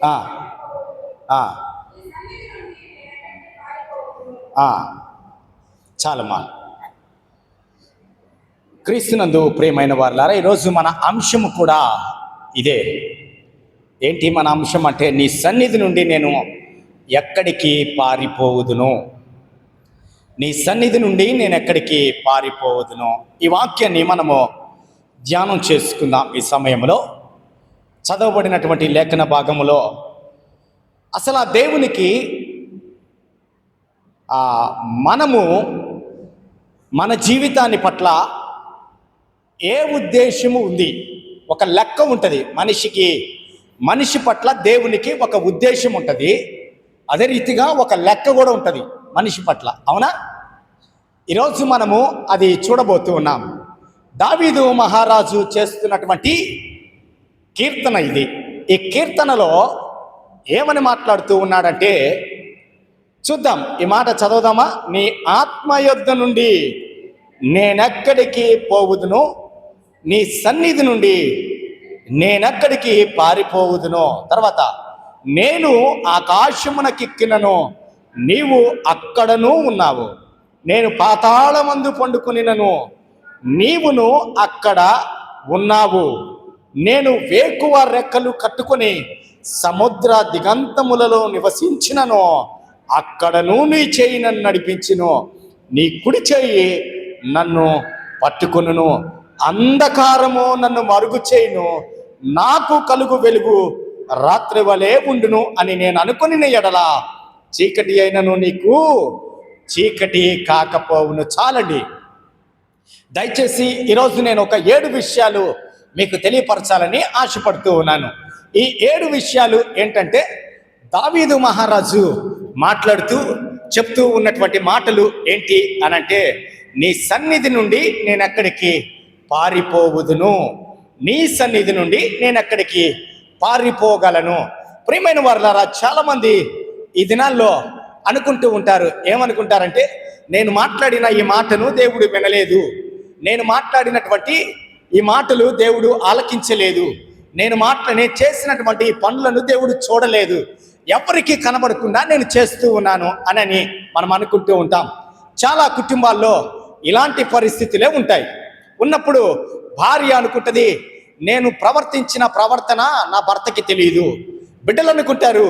ఆ, ఆ, ఆ, చాలమ్మా. క్రీస్తునందు ప్రియమైన వారులారా, ఈరోజు మన అంశము కూడా ఇదే. ఏంటి మన అంశం అంటే, నీ సన్నిధి నుండి నేను ఎక్కడికి పారిపోవుదును, నీ సన్నిధి నుండి నేను ఎక్కడికి పారిపోవదును. ఈ వాక్యాన్ని మనము ధ్యానం చేసుకుందాం. ఈ సమయంలో చదవబడినటువంటి లేఖన భాగములో అసలు ఆ దేవునికి మనము మన జీవితాన్ని పట్ల ఏ ఉద్దేశము ఉంది? ఒక లెక్క ఉంటుంది మనిషికి. మనిషి పట్ల దేవునికి ఒక ఉద్దేశం ఉంటుంది. అదే రీతిగా ఒక లెక్క కూడా ఉంటుంది మనిషి పట్ల, అవునా? ఈరోజు మనము అది చూడబోతూ ఉన్నాం. దావీదు మహారాజు చేస్తున్నటువంటి కీర్తన ఇది. ఈ కీర్తనలో ఏమని మాట్లాడుతూ ఉన్నాడంటే, చూద్దాం, ఈ మాట చదువుదామా? నీ ఆత్మ యొద్ద నుండి నేనెక్కడికి పోవుదును, నీ సన్నిధి నుండి నేనెక్కడికి పారిపోవుదును. తర్వాత, నేను ఆకాశమునకెక్కినను నీవు అక్కడను ఉన్నావు, నేను పాతాళమందు పండుకొనినను నీవును అక్కడ ఉన్నావు, నేను వేకువ రెక్కలు కట్టుకొని సముద్ర దిగంతములలో నివసించినను అక్కడను నీ చేయి నన్ను నడిపించును, నీ కుడి చేయి నన్ను పట్టుకొనును, అంధకారము నన్ను మరుగు చేయును, నాకు కలుగు వెలుగు రాత్రి వలె ఉండును అని నేను అనుకుని ఎడల చీకటి అయినను నీకు చీకటి కాకపోవును. చాలండి. దయచేసి ఈరోజు నేను ఒక 7 విషయాలు మీకు తెలియపరచాలని ఆశపడుతూ ఉన్నాను. ఈ 7 విషయాలు ఏంటంటే, దావీదు మహారాజు మాట్లాడుతూ చెప్తూ ఉన్నటువంటి మాటలు ఏంటి అనంటే, నీ సన్నిధి నుండి నేను ఎక్కడికి పారిపోవుదును, నీ సన్నిధి నుండి నేను ఎక్కడికి పారిపోగలను. ప్రియమైన వారులారా, చాలామంది ఈ దినాల్లో అనుకుంటూ ఉంటారు. ఏమనుకుంటారంటే, నేను మాట్లాడిన ఈ మాటను దేవుడు వినలేదు, నేను మాట్లాడినటువంటి ఈ మాటలు దేవుడు ఆలకించలేదు, నేను చేసినటువంటి ఈ పనులను దేవుడు చూడలేదు, ఎవరికి కనబడకుండా నేను చేస్తూ ఉన్నాను అని మనం అనుకుంటూ ఉంటాం. చాలా కుటుంబాల్లో ఇలాంటి పరిస్థితులే ఉంటాయి. ఉన్నప్పుడు భార్య అనుకుంటుంది, నేను ప్రవర్తించిన ప్రవర్తన నా భర్తకి తెలియదు. బిడ్డలు అనుకుంటారు,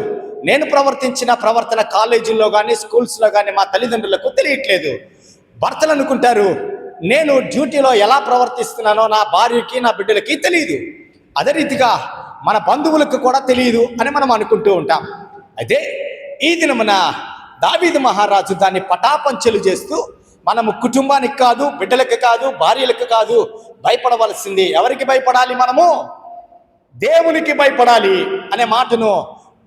నేను ప్రవర్తించిన ప్రవర్తన కాలేజీల్లో కానీ స్కూల్స్లో కానీ మా తల్లిదండ్రులకు తెలియట్లేదు. భర్తలు అనుకుంటారు, నేను డ్యూటీలో ఎలా ప్రవర్తిస్తున్నానో నా భార్యకి నా బిడ్డలకి తెలియదు. అదే రీతిగా మన బంధువులకు కూడా తెలియదు అని మనం అనుకుంటూ ఉంటాం. అయితే ఈ దినమున దావీదు మహారాజు దాన్ని పటాపంచలు చేస్తూ, మనము కుటుంబానికి కాదు, బిడ్డలకు కాదు, భార్యలకు కాదు భయపడవలసింది. ఎవరికి భయపడాలి? మనము దేవునికి భయపడాలి అనే మాటను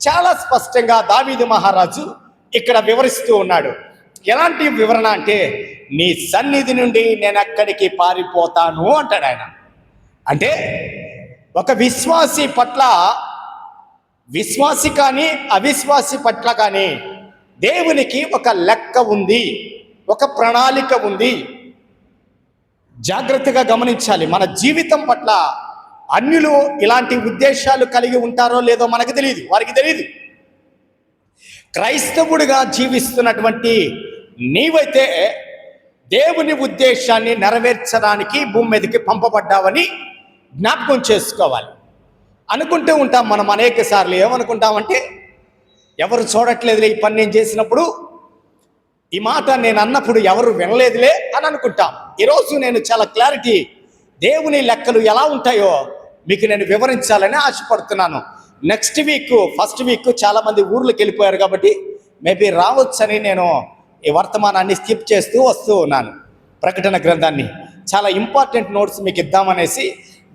చాలా స్పష్టంగా దావీదు మహారాజు ఇక్కడ వివరిస్తూ ఉన్నాడు. ఎలాంటి వివరణ అంటే, నీ సన్నిధి నుండి నేను ఎక్కడికి పారిపోతాను అంటాడు ఆయన. అంటే ఒక విశ్వాసి పట్ల, విశ్వాసి కానీ అవిశ్వాసి పట్ల కానీ దేవునికి ఒక లెక్క ఉంది, ఒక ప్రణాళిక ఉంది. జాగ్రత్తగా గమనించాలి. మన జీవితం పట్ల అన్యులు ఇలాంటి ఉద్దేశాలు కలిగి ఉంటారో లేదో మనకు తెలియదు, వారికి తెలియదు. క్రైస్తవుడిగా జీవిస్తున్నటువంటి నీవైతే దేవుని ఉద్దేశాన్ని నెరవేర్చడానికి భూమి మీదకి పంపబడ్డావని జ్ఞాపకం చేసుకోవాలి. అనుకుంటూ ఉంటాం మనం అనేక సార్లు. ఏమనుకుంటామంటే, ఎవరు చూడట్లేదులే ఈ పని నేను చేసినప్పుడు, ఈ మాట నేను అన్నప్పుడు ఎవరు వినలేదులే అని అనుకుంటాం. ఈరోజు నేను చాలా క్లారిటీ, దేవుని లెక్కలు ఎలా ఉంటాయో మీకు నేను వివరించాలని ఆశపడుతున్నాను. నెక్స్ట్ వీక్, ఫస్ట్ వీక్ చాలామంది ఊర్లోకి వెళ్ళిపోయారు కాబట్టి మేబీ రావచ్చని నేను ఈ వర్తమానాన్ని స్కిప్ చేస్తూ వస్తూ ఉన్నాను. ప్రకటన గ్రంథాన్ని చాలా ఇంపార్టెంట్ నోట్స్ మీకు ఇద్దామనేసి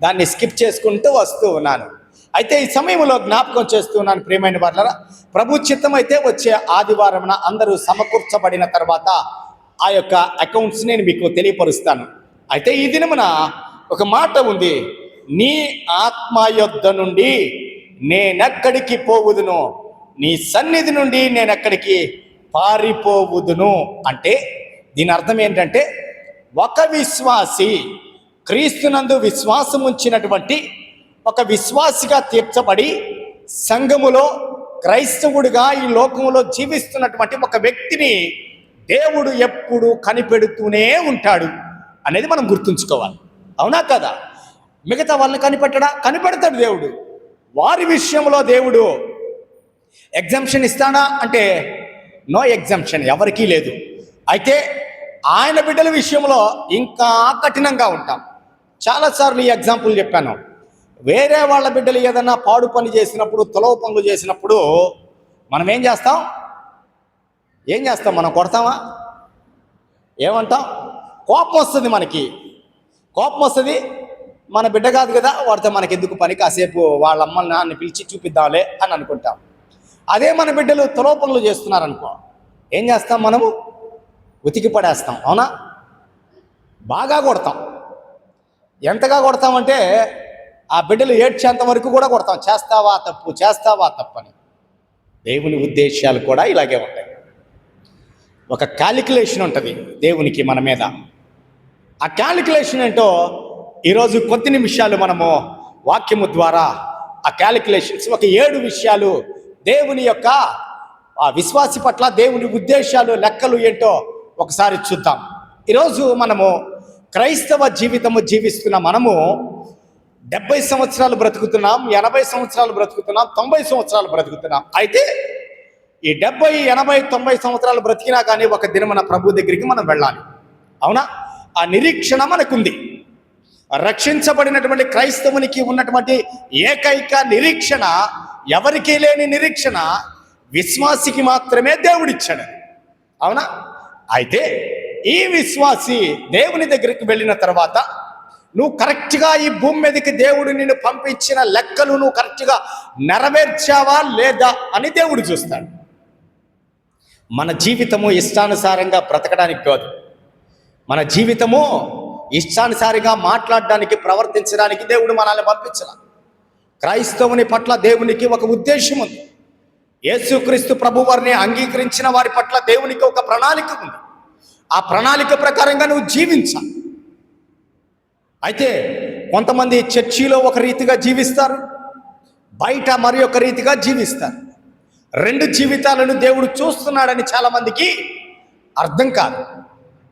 దాన్ని స్కిప్ చేసుకుంటూ వస్తూ ఉన్నాను. అయితే ఈ సమయంలో జ్ఞాపకం చేస్తున్నాను, ప్రియమైన వారులారా, ప్రభు చిత్తం అయితే వచ్చే ఆదివారం అందరూ సమకూర్చబడిన తర్వాత ఆ యొక్క అకౌంట్స్ నేను మీకు తెలియపరుస్తాను. అయితే ఈ దినమున ఒక మాట ఉంది, నీ ఆత్మ యొద్ద నుండి నేనెక్కడికి పోవుదును, నీ సన్నిధి నుండి నేనెక్కడికి పారిపోవుదును. అంటే దీని అర్థం ఏంటంటే, ఒక విశ్వాసి, క్రీస్తునందు విశ్వాసం ఉంచినటువంటి ఒక విశ్వాసిగా తీర్చబడి సంఘములో క్రైస్తవుడిగా ఈ లోకములో జీవిస్తున్నటువంటి ఒక వ్యక్తిని దేవుడు ఎప్పుడు కనిపెడుతూనే ఉంటాడు అనేది మనం గుర్తుంచుకోవాలి. అవునా కదా? మిగతా వాళ్ళని కనిపెడతాడు దేవుడు. వారి విషయంలో దేవుడు ఎగ్జంప్షన్ ఇస్తాడా అంటే నో ఎగ్జంప్షన్, ఎవరికీ లేదు. అయితే ఆయన బిడ్డల విషయంలో ఇంకా కఠినంగా ఉంటాం. చాలాసార్లు ఈ ఎగ్జాంపుల్ చెప్పాను. వేరే వాళ్ళ బిడ్డలు ఏదన్నా పాడు పని చేసినప్పుడు, తొలవ పనులు చేసినప్పుడు మనం ఏం చేస్తాం? మనం కొడతామా? ఏమంటాం? కోపం వస్తుంది. మనకి కోపం వస్తుంది. మన బిడ్డ కాదు కదా, వాడితే మనకి ఎందుకు పని, కాసేపు వాళ్ళ అమ్మ నాన్న పిలిచి చూపిద్దాంలే అని అనుకుంటాం. అదే మన బిడ్డలు తొలవ పనులు చేస్తున్నారనుకో, ఏం చేస్తాం? మనము ఉతికి పడేస్తాం. అవునా? బాగా కొడతాం. ఎంతగా కొడతామంటే ఆ బిడ్డలు ఏడ్చేంత వరకు కూడా కొడతాం. చేస్తావా తప్పు అని. దేవుని ఉద్దేశాలు కూడా ఇలాగే ఉంటాయి. ఒక క్యాలిక్యులేషన్ ఉంటుంది దేవునికి మన మీద. ఆ క్యాలిక్యులేషన్ ఏంటో ఈరోజు కొద్ది నిమిషాలు మనము వాక్యము ద్వారా ఆ క్యాలిక్యులేషన్స్, ఒక 7 విషయాలు దేవుని యొక్క ఆ విశ్వాసి పట్ల దేవుని ఉద్దేశాలు, లెక్కలు ఏంటో ఒకసారి చూద్దాం. ఈరోజు మనము క్రైస్తవ జీవితము జీవిస్తున్న మనము 70 సంవత్సరాలు బ్రతుకుతున్నాం, 80 సంవత్సరాలు బ్రతుకుతున్నాం, 90 సంవత్సరాలు బ్రతుకుతున్నాం. అయితే ఈ 70, 80, 90 సంవత్సరాలు బ్రతికినా కానీ ఒక దినమన ప్రభు దగ్గరికి మనం వెళ్ళాలి. అవునా? ఆ నిరీక్షణ మనకుంది. రక్షించబడినటువంటి క్రైస్తవునికి ఉన్నటువంటి ఏకైక నిరీక్షణ, ఎవరికీ లేని నిరీక్షణ, విశ్వాసికి మాత్రమే దేవుడిచ్చాడు. అవునా? అయితే ఈ విశ్వాసి దేవుని దగ్గరికి వెళ్ళిన తర్వాత నువ్వు కరెక్ట్గా ఈ భూమి మీదకి దేవుడు నిన్ను పంపించిన లెక్కలు నువ్వు కరెక్ట్గా నెరవేర్చావా లేదా అని దేవుడు చూస్తాడు. మన జీవితము ఇష్టానుసారంగా బ్రతకడానికి కాదు. మన జీవితము ఇష్టానుసారిగా మాట్లాడడానికి, ప్రవర్తించడానికి దేవుడు మనల్ని పంపించాల. క్రైస్తవుని పట్ల దేవునికి ఒక ఉద్దేశం ఉంది. యేసుక్రీస్తు ప్రభువారిని అంగీకరించిన వారి పట్ల దేవునికి ఒక ప్రణాళిక ఉంది. ఆ ప్రణాళిక ప్రకారంగా నువ్వు జీవించాలి. అయితే కొంతమంది చర్చిలో ఒక రీతిగా జీవిస్తారు, బయట మరి ఒక రీతిగా జీవిస్తారు. 2 జీవితాలను దేవుడు చూస్తున్నాడని చాలామందికి అర్థం కాదు.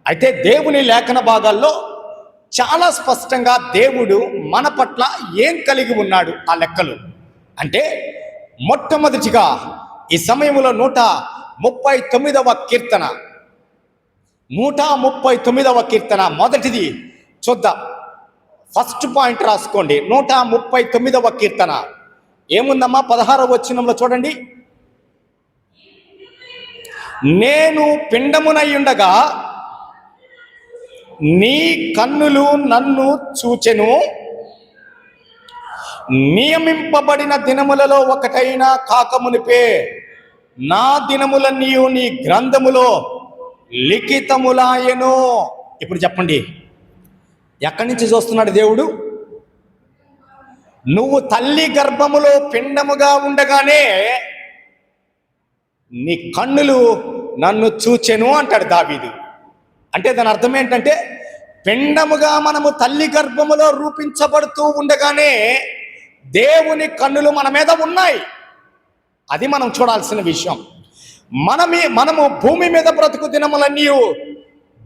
అయితే దేవుని లేఖన భాగాల్లో చాలా స్పష్టంగా దేవుడు మన పట్ల ఏం కలిగి ఉన్నాడు ఆ లెక్కలు అంటే, మొట్టమొదటిగా ఈ సమయంలో 139వ కీర్తన, 139వ కీర్తన మొదటిది చూద్దాం. ఫస్ట్ పాయింట్ రాసుకోండి. 139వ కీర్తన ఏముందమ్మా? 16వ వచనంలో చూడండి. నేను పిండమునయ్యుండగా నీ కన్నులు నన్ను చూచెను, నియమింపబడిన దినములలో ఒకటైనా కాకమునిపే నా దినములన్నీ నీ గ్రంథములో లిఖితములాయెను. ఇప్పుడు చెప్పండి, ఎక్కడి నుంచి చూస్తున్నాడు దేవుడు? నువ్వు తల్లి గర్భములో పిండముగా ఉండగానే నీ కన్నులు నన్ను చూచెను అంటాడు దావీదు. అంటే దాని అర్థం ఏంటంటే, పిండముగా మనము తల్లి గర్భములో రూపించబడుతూ ఉండగానే దేవుని కన్నులు మన మీద ఉన్నాయి. అది మనం చూడాల్సిన విషయం. మనము భూమి మీద బ్రతుకు దినములన్నీ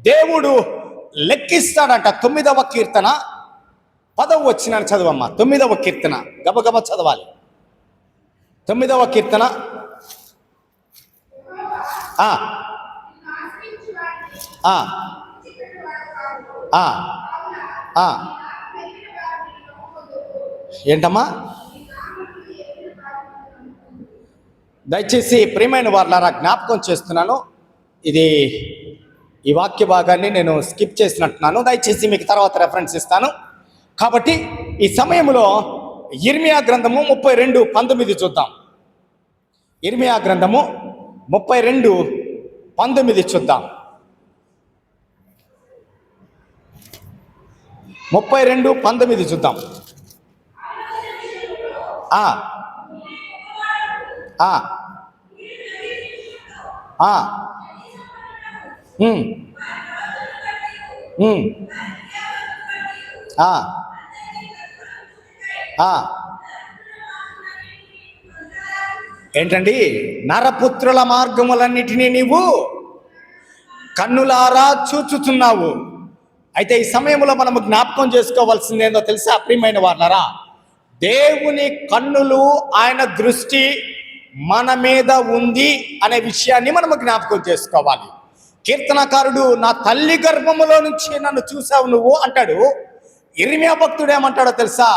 దేవుడు లెక్కిస్తాడంట. 9వ కీర్తన 10వ వచనాన్ని చదవమ్మా. 9వ కీర్తన గబగబ చదవాలి. 9వ కీర్తన ఏంటమ్మా? దయచేసి ప్రియమైన వారులారా జ్ఞాపకం చేస్తున్నాను, ఈ వాక్య భాగాన్ని నేను స్కిప్ చేసినట్టున్నాను. దయచేసి మీకు తర్వాత రెఫరెన్స్ ఇస్తాను. కాబట్టి ఈ సమయంలో యిర్మీయా గ్రంథము 32:19 చూద్దాం. యిర్మీయా గ్రంథము 32:19 చూద్దాం. 32:19 చూద్దాం. ఏంటండి? నరపుత్రుల మార్గములన్నిటినీ నీవు కన్నులారా చూచుచున్నావు. అయితే ఈ సమయంలో మనము జ్ఞాపకం చేసుకోవాల్సింది ఏందో తెలుసా ప్రియమైన వారులారా? దేవుని కన్నులు, ఆయన దృష్టి మన మీద ఉంది అనే విషయాన్ని మనము జ్ఞాపకం చేసుకోవాలి. కీర్తనకారుడు నా తల్లి గర్భములో నుంచి నన్ను చూసావు నువ్వు అంటాడు. ఇర్మియా భక్తుడు ఏమంటాడో తెలుసా?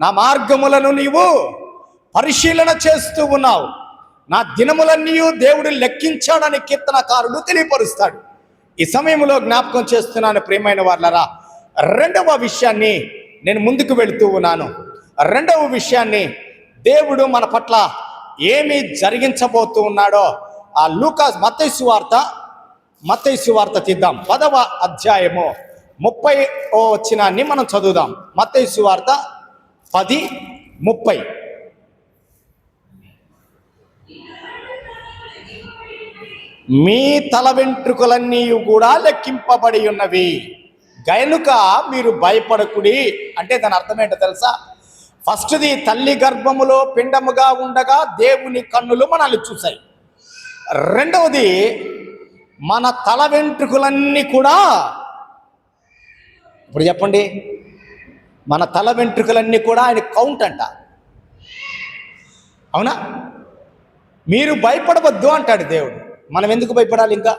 నా మార్గములను నీవు పరిశీలన చేస్తూ ఉన్నావు, నా దినములన్నీ దేవుడు లెక్కించాడని కీర్తనకారుడు తెలియపరుస్తాడు. ఈ సమయంలో జ్ఞాపకం చేస్తున్నాను ప్రియమైన వాళ్ళరా. రెండవ విషయాన్ని నేను ముందుకు వెళుతూ ఉన్నాను. రెండవ విషయాన్ని దేవుడు మన పట్ల ఏమి జరిగించబోతూ ఉన్నాడో ఆ మత్తయి సువార్త తీద్దాం. 10వ అధ్యాయము 30వ వచనాన్ని మనం చదువుదాం. మత్తయి సువార్త 10:30. మీ తల వెంట్రుకలన్నీ కూడా లెక్కింపబడి ఉన్నవి గనుక మీరు భయపడకుడి. అంటే దాని అర్థం ఏంటో తెలుసా? ఫస్ట్ది, తల్లి గర్భములో పిండముగా ఉండగా దేవుని కన్నులు మనల్ని చూశాయి. రెండవది, మన తల వెంట్రుకలన్నీ కూడా, ఇప్పుడు చెప్పండి, మన తల వెంట్రుకలన్నీ కూడా ఆయన కౌంట్ అంట. అవునా? మీరు భయపడవద్దు అంటాడు దేవుడు. మనం ఎందుకు భయపడాలి? ఇంకా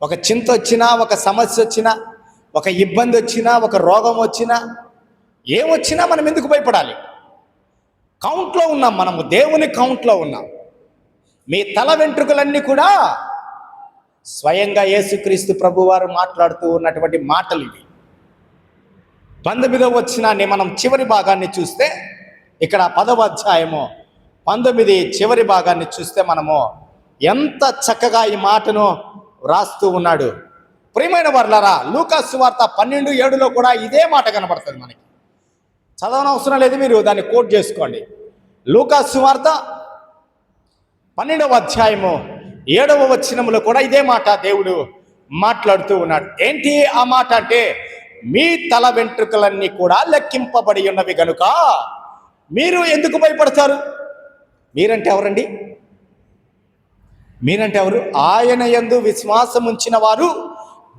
ఒక చింత వచ్చినా, ఒక సమస్య వచ్చినా, ఒక ఇబ్బంది వచ్చినా, ఒక రోగం వచ్చినా, ఏమొచ్చినా మనం ఎందుకు భయపడాలి? కౌంట్లో ఉన్నాం, మనము దేవుని కౌంట్లో ఉన్నాం. మీ తల వెంట్రుకలన్నీ కూడా స్వయంగా యేసుక్రీస్తు ప్రభువారు మాట్లాడుతూ ఉన్నటువంటి మాటలు ఇవి. 19వ వచనాన్ని మనం చివరి భాగాన్ని చూస్తే, ఇక్కడ 10వ అధ్యాయము 19 చివరి భాగాన్ని చూస్తే మనము ఎంత చక్కగా ఈ మాటను వ్రాస్తూ ఉన్నాడు. ప్రియమైన వారలారా, లూకా సువార్త 12:7లో కూడా ఇదే మాట కనబడుతుంది మనకి. చదవనవసరం లేదు, మీరు దాన్ని కోట్ చేసుకోండి. లూకా సువార్త 12వ అధ్యాయము 7వ వచనములో కూడా ఇదే మాట దేవుడు మాట్లాడుతూ ఉన్నాడు. ఏంటి ఆ మాట అంటే, మీ తల వెంట్రుకలన్నీ కూడా లెక్కింపబడి ఉన్నవి గనుక మీరు ఎందుకు భయపడతారు? మీరంటే ఎవరండి? మీరంటే ఎవరు? ఆయన యందు విశ్వాసం ఉంచిన వారు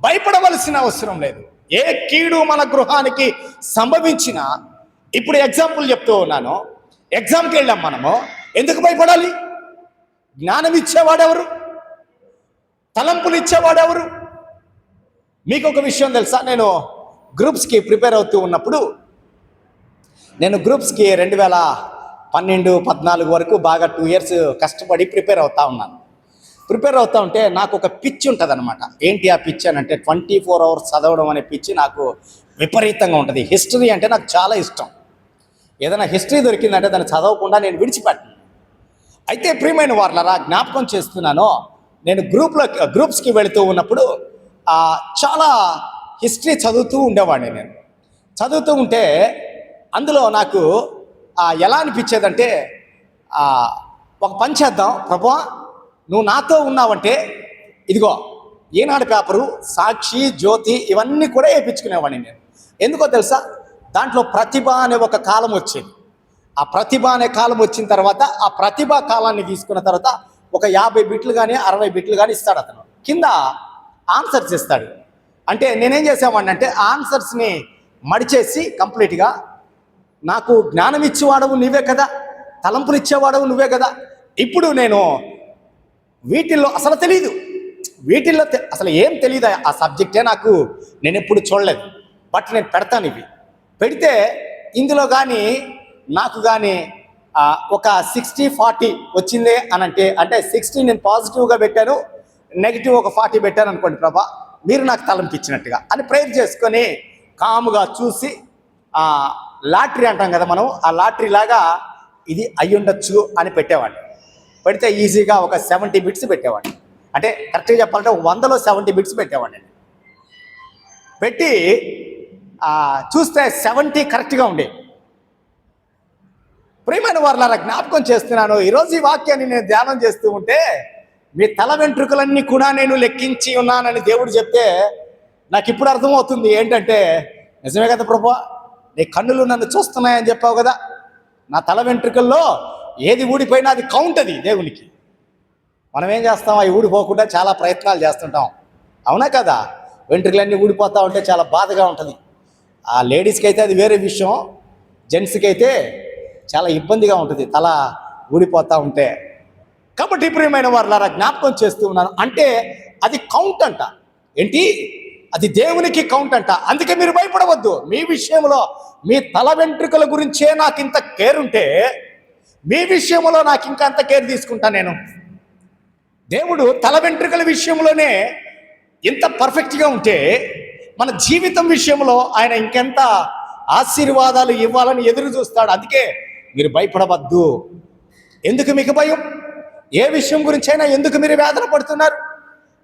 భయపడవలసిన అవసరం లేదు. ఏ కీడు మన గృహానికి సంభవించినా, ఇప్పుడు ఎగ్జాంపుల్ చెప్తూ ఉన్నాను, ఎగ్జామ్కి వెళ్ళాం మనము, ఎందుకు భయపడాలి? జ్ఞానం ఇచ్చేవాడెవరు? తలంపులు ఇచ్చేవాడెవరు? మీకు ఒక విషయం తెలుసా? నేను గ్రూప్స్కి ప్రిపేర్ అవుతూ ఉన్నప్పుడు, నేను గ్రూప్స్కి 2012-14 వరకు బాగా 2 years కష్టపడి ప్రిపేర్ అవుతూ ఉన్నాను. ప్రిపేర్ అవుతూ ఉంటే నాకు ఒక పిచ్ ఉంటుంది అనమాట. ఏంటి ఆ పిచ్ అని అంటే, 24 hours చదవడం అనే పిచ్ నాకు విపరీతంగా ఉంటుంది. హిస్టరీ అంటే నాకు చాలా ఇష్టం. ఏదైనా హిస్టరీ దొరికిందంటే దాన్ని చదవకుండా నేను విడిచిపెట్టను. అయితే ప్రియమైన వారలారా, జ్ఞాపకం చేస్తున్నాను, నేను గ్రూప్స్కి వెళుతూ ఉన్నప్పుడు చాలా హిస్టరీ చదువుతూ ఉండేవాడిని. నేను చదువుతూ ఉంటే అందులో నాకు ఎలా అనిపించేదంటే, ఒక పని చేద్దాం ప్రభువా, నువ్వు నాతో ఉన్నావంటే ఇదిగో ఈనాడు పేపరు, సాక్షి, జ్యోతి ఇవన్నీ కూడా వేయించుకునేవాడిని నేను. ఎందుకో తెలుసా? దాంట్లో ప్రతిభ అనే ఒక కాలం వచ్చేది. ఆ ప్రతిభ అనే కాలం వచ్చిన తర్వాత, ఆ ప్రతిభ కాలాన్ని తీసుకున్న తర్వాత ఒక 50 బిట్లు కానీ 60 బిట్లు కానీ ఇస్తాడు అతను. కింద ఆన్సర్స్ ఇస్తాడు. అంటే నేనేం చేసేవాడిని అంటే, ఆన్సర్స్ని మడిచేసి కంప్లీట్గా, నాకు జ్ఞానం ఇచ్చేవాడవు నువ్వే కదా, తలంపులు ఇచ్చేవాడవు నువ్వే కదా, ఇప్పుడు నేను వీటిల్లో అసలు తెలీదు, వీటిల్లో అసలు ఏం తెలియదు, ఆ సబ్జెక్టే నేను ఎప్పుడు చూడలేదు. బట్ నేను పెడతాను. ఇవి పెడితే ఇందులో కానీ నాకు కానీ ఒక 60-40 వచ్చిందే అని అంటే 60 నేను పాజిటివ్గా పెట్టాను, నెగిటివ్ ఒక 40 పెట్టాను అనుకోండి, ప్రభా మీరు నాకు తలంపు ఇచ్చినట్టుగా అని ప్రేయర్ చేసుకొని కాముగా చూసి, లాటరీ అంటాం కదా మనం, ఆ లాటరీ లాగా ఇది అయ్యుండొచ్చు అని పెట్టేవాడిని. పెడితే ఈజీగా ఒక 70 బిట్స్ పెట్టేవాడిని. అంటే కరెక్ట్గా చెప్పాలంటే 100లో 70 బిట్స్ పెట్టేవాడిని. పెట్టి చూస్తే 70 కరెక్ట్గా ఉండే. ప్రియమైన వారలారా, జ్ఞాపకం చేస్తున్నాను, ఈరోజు ఈ వాక్యాన్ని నేను ధ్యానం చేస్తూ ఉంటే, మీ తల వెంట్రుకలన్నీ కూడా నేను లెక్కించి ఉన్నానని దేవుడు చెప్తే నాకు ఇప్పుడు అర్థమవుతుంది. ఏంటంటే, నిజమే కదా ప్రభువా, నీ కన్నులు నన్ను చూస్తున్నాయని చెప్పావు కదా, నా తల వెంట్రుకల్లో ఏది ఊడిపోయినా అది కౌంట్, అది దేవునికి. మనం ఏం చేస్తాం, అవి ఊడిపోకుండా చాలా ప్రయత్నాలు చేస్తుంటాం, అవునా కదా? వెంట్రుకలన్నీ ఊడిపోతూ ఉంటే చాలా బాధగా ఉంటుంది. ఆ లేడీస్కి అయితే అది వేరే విషయం, జెంట్స్కి అయితే చాలా ఇబ్బందిగా ఉంటుంది తల ఊడిపోతూ ఉంటే. కాబట్టి ప్రియమైన వారులారా, జ్ఞాపకం చేస్తూ ఉన్నాను, అంటే అది కౌంట్ అంట. ఏంటి? అది దేవునికి కౌంట్ అంట. అందుకే మీరు భయపడవద్దు. మీ విషయంలో, మీ తల వెంట్రుకల గురించే నాకు ఇంత కేర్ ఉంటే, మీ విషయంలో నాకు ఇంకా అంత కేర్ తీసుకుంటా నేను. దేవుడు తల వెంట్రుకల విషయంలోనే ఇంత పర్ఫెక్ట్గా ఉంటే, మన జీవితం విషయంలో ఆయన ఇంకెంత ఆశీర్వాదాలు ఇవ్వాలని ఎదురు చూస్తాడు. అందుకే మీరు భయపడవద్దు. ఎందుకు మీకు భయం? ఏ విషయం గురించైనా ఎందుకు మీరు వేదన పడుతున్నారు?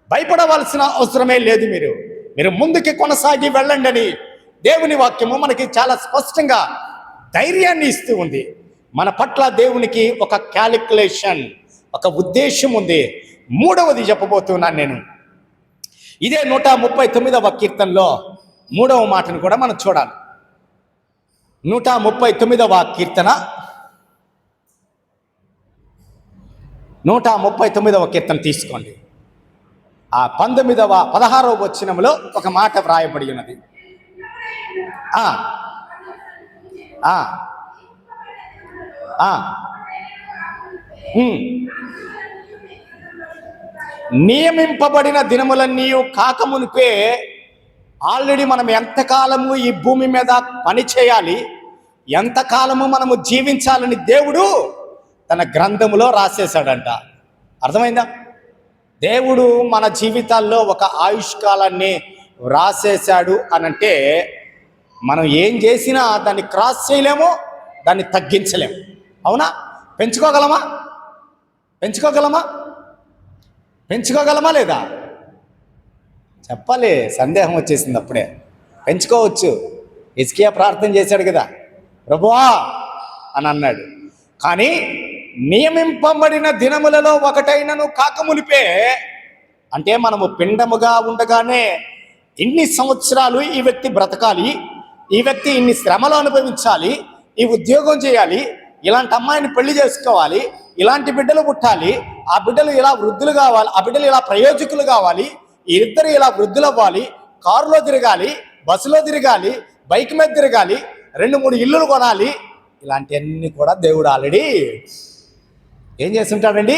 భయపడవలసిన అవసరమే లేదు. మీరు ముందుకి కొనసాగి వెళ్ళండి అని దేవుని వాక్యము మనకి చాలా స్పష్టంగా ధైర్యాన్ని ఇస్తూ ఉంది. మన పట్ల దేవునికి ఒక క్యాలిక్యులేషన్, ఒక ఉద్దేశం ఉంది. మూడవది చెప్పబోతున్నాను నేను. ఇదే 139వ కీర్తనలో 3వ మాటను కూడా మనం చూడాలి. 139వ కీర్తన 139వ కీర్తన తీసుకోండి. ఆ 16వ వచనంలో ఒక మాట వ్రాయబడి ఉన్నది. నియమింపబడిన దినములన్నీ కాకమునిపే ఆల్రెడీ మనం ఎంతకాలము ఈ భూమి మీద పని చేయాలి, ఎంతకాలము మనము జీవించాలని దేవుడు తన గ్రంథములో రాసేశాడంట. అర్థమైందా? దేవుడు మన జీవితాల్లో ఒక ఆయుష్కాలాన్ని రాసేశాడు అనంటే, మనం ఏం చేసినా దాన్ని క్రాస్ చేయలేము, దాన్ని తగ్గించలేము. అవునా? పెంచుకోగలమా? పెంచుకోగలమా లేదా? చెప్పాలి. సందేహం వచ్చేసింది అప్పుడే. పెంచుకోవచ్చు. హిజ్కియా ప్రార్థన చేశాడు కదా, ప్రభువా అని అన్నాడు. కానీ నియమింపబడిన దినములలో ఒకటైనను కాకమునిపే, అంటే మనము పిండముగా ఉండగానే ఇన్ని సంవత్సరాలు ఈ వ్యక్తి బ్రతకాలి, ఈ వ్యక్తి ఇన్ని శ్రమలు అనుభవించాలి, ఈ ఉద్యోగం చేయాలి, ఇలాంటి అమ్మాయిని పెళ్లి చేసుకోవాలి, ఇలాంటి బిడ్డలు పుట్టాలి, ఆ బిడ్డలు ఇలా వృద్ధులు కావాలి, ఆ బిడ్డలు ఇలా ప్రయోజకులు కావాలి, ఈ ఇద్దరు ఇలా వృద్ధులు అవ్వాలి, కారులో తిరగాలి, బస్సులో తిరగాలి, బైక్ మీద తిరగాలి, 2-3 ఇల్లులు కొనాలి. ఇలాంటివన్నీ కూడా దేవుడు ఆల్రెడీ ఏం చేస్తుంటాడండి?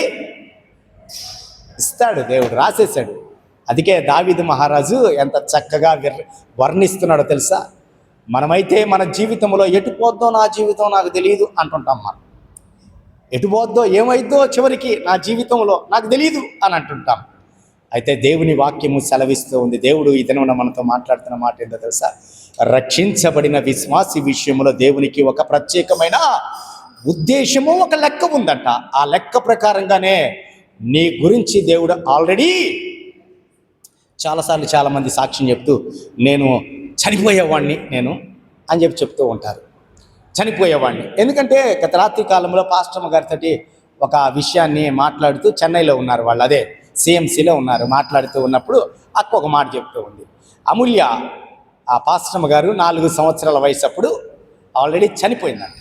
ఇస్తాడు. దేవుడు రాసేసాడు. అందుకే దావీదు మహారాజు ఎంత చక్కగా వర్ణిస్తున్నాడో తెలుసా? మనమైతే మన జీవితంలో ఎటు పోద్దో నా జీవితం నాకు తెలియదు అంటుంటాం. మనం ఎటు పోద్దో ఏమైద్దో చివరికి నా జీవితంలో నాకు తెలియదు అని అంటుంటాం. అయితే దేవుని వాక్యము సెలవిస్తూ ఉంది. దేవుడు ఈ దినమున మనతో మాట్లాడుతున్న మాట ఏంటో తెలుసా? రక్షించబడిన విశ్వాసి విషయంలో దేవునికి ఒక ప్రత్యేకమైన ఉద్దేశము, ఒక లెక్క ఉందంట. ఆ లెక్క ప్రకారంగానే నీ గురించి దేవుడు ఆల్రెడీ చాలాసార్లు చాలామంది సాక్ష్యం చెప్తూ, నేను చనిపోయేవాడిని నేను అని చెప్తూ ఉంటారు. చనిపోయేవాడిని. ఎందుకంటే గత రాత్రి కాలంలో పాస్టర్మ గారితో ఒక విషయాన్ని మాట్లాడుతూ, చెన్నైలో ఉన్నారు వాళ్ళు, అదే సిఎంసిలో ఉన్నారు. మాట్లాడుతూ ఉన్నప్పుడు అక్క ఒక మాట చెప్తూ ఉంది. అమూల్య, ఆ పాస్టర్మ గారు 4 సంవత్సరాల వయసు అప్పుడు ఆల్రెడీ చనిపోయిందంట.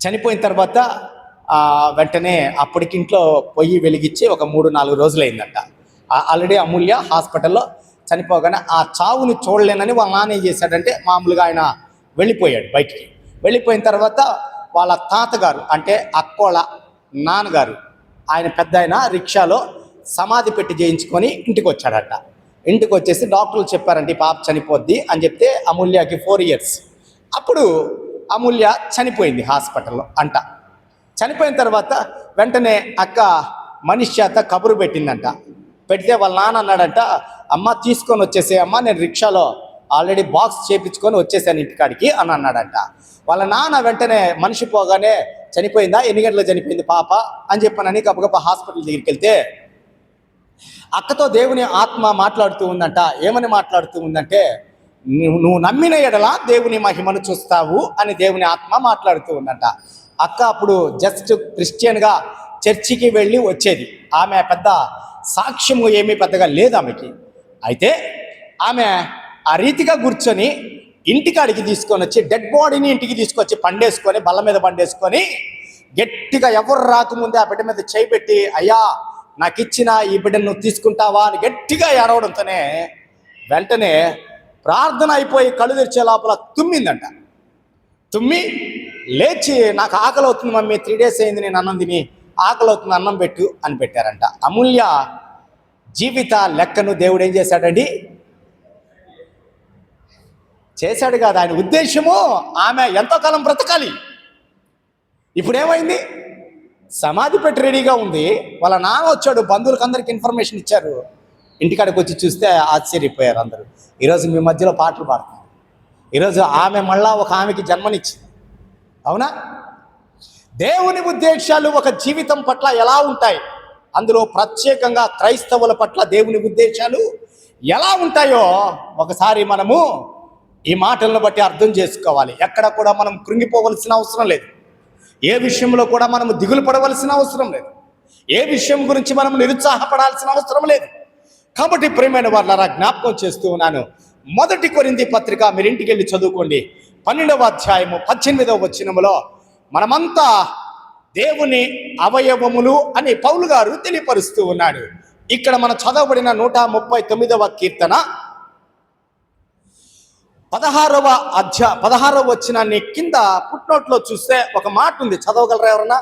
చనిపోయిన తర్వాత వెంటనే అప్పటికి ఇంట్లో పొయ్యి వెలిగించి ఒక 3-4 రోజులైందంట. ఆల్రెడీ అమూల్య హాస్పిటల్లో చనిపోగానే ఆ చావుని చూడలేనని వాళ్ళ నాన్న ఏం చేశాడంటే, మామూలుగా ఆయన వెళ్ళిపోయాడు బయటికి. వెళ్ళిపోయిన తర్వాత వాళ్ళ తాతగారు, అంటే అక్కోళ్ళ నాన్నగారు, ఆయన పెద్ద ఆయన రిక్షాలో సమాధి పెట్టి చేయించుకొని ఇంటికి వచ్చాడట. ఇంటికి వచ్చేసి డాక్టర్లు చెప్పారంటే ఈ పాప చనిపోద్ది అని చెప్తే, అమూల్యకి 4 years. అప్పుడు అమూల్య చనిపోయింది హాస్పిటల్లో అంట. చనిపోయిన తర్వాత వెంటనే అక్క మనిషి చేత కబురు పెట్టిందంట. పెడితే వాళ్ళ నాన్న అన్నాడంట, అమ్మ తీసుకొని వచ్చేసే అమ్మ, నేను రిక్షాలో ఆల్రెడీ బాక్స్ చేయించుకొని వచ్చేసాను ఇంటికాడికి అని అన్నాడంట. వాళ్ళ నాన్న వెంటనే మనిషి పోగానే, చనిపోయిందా, ఎన్ని గంటలకు చనిపోయింది పాప అని చెప్పనని గబగబా హాస్పిటల్ దగ్గరికి వెళ్తే, అక్కతో దేవుని ఆత్మ మాట్లాడుతూ ఉందంట. ఏమని మాట్లాడుతూ ఉందంటే, నువ్వు నమ్మిన ఎడల దేవుని మహిమను చూస్తావు అని దేవుని ఆత్మ మాట్లాడుతూ ఉందంట. అక్క అప్పుడు జస్ట్ క్రిస్టియన్గా చర్చికి వెళ్ళి వచ్చేది. ఆమె పెద్ద సాక్ష్యము ఏమీ పెద్దగా లేదు ఆమెకి. అయితే ఆమె ఆ రీతిగా కూర్చొని ఇంటికాడికి తీసుకొని వచ్చి, డెడ్ బాడీని ఇంటికి తీసుకొచ్చి పండేసుకొని, బల్ల మీద పండేసుకొని గట్టిగా ఎవరు రాకముందే ఆ బిడ్డ మీద చేయి పెట్టి, అయ్యా నాకు ఇచ్చిన ఈ బిడ్డను నువ్వు తీసుకుంటావా అని గట్టిగా ఏడవడంతోనే వెంటనే ప్రార్థన అయిపోయి కళ్ళు తెరిచే లోపల తుమ్మిందంట. తుమ్మి లేచి, నాకు ఆకలి అవుతుంది మమ్మీ, 3 days అయింది నేను అన్నం తిని, ఆకలి అవుతుంది అన్నం పెట్టు అని పెట్టారంట. అమూల్య జీవిత లెక్కను దేవుడు ఏం చేశాడండి? చేశాడు కాదు. ఆయన ఉద్దేశము ఆమె ఎంతో కాలం బ్రతకాలి. ఇప్పుడు ఏమైంది? సమాధి పెట్టి రెడీగా ఉంది. వాళ్ళ నాన్న వచ్చాడు, బంధువులకు అందరికి ఇన్ఫర్మేషన్ ఇచ్చారు. ఇంటికాడికి వచ్చి చూస్తే ఆశ్చర్యపోయారు అందరూ. ఈరోజు మీ మధ్యలో పాటలు పాడుతున్నారు. ఈరోజు ఆమె మళ్ళా ఒక ఆమెకి జన్మనిచ్చింది. అవునా? దేవుని ఉద్దేశాలు ఒక జీవితం పట్ల ఎలా ఉంటాయి, అందులో ప్రత్యేకంగా క్రైస్తవుల పట్ల దేవుని ఉద్దేశాలు ఎలా ఉంటాయో ఒకసారి మనము ఈ మాటలను బట్టి అర్థం చేసుకోవాలి. ఎక్కడ కూడా మనం కృంగిపోవలసిన అవసరం లేదు. ఏ విషయంలో కూడా మనం దిగులు పడవలసిన అవసరం లేదు. ఏ విషయం గురించి మనం నిరుత్సాహపడాల్సిన అవసరం లేదు. కాబట్టి ప్రియమైన వాళ్ళారా, జ్ఞాపకం చేస్తూ ఉన్నాను, 1 కొరింథీ పత్రిక మీరు ఇంటికి వెళ్ళి చదువుకోండి. 12వ అధ్యాయము 18వ వచనములో మనమంతా దేవుని అవయవములు అని పౌలు గారు తెలియపరుస్తూ ఉన్నాడు. ఇక్కడ మన చదవబడిన 139వ కీర్తన 16వ వచనాన్ని కింద ఫుట్నోట్లో చూస్తే ఒక మాట ఉంది. చదవగలరా ఎవరన్నా?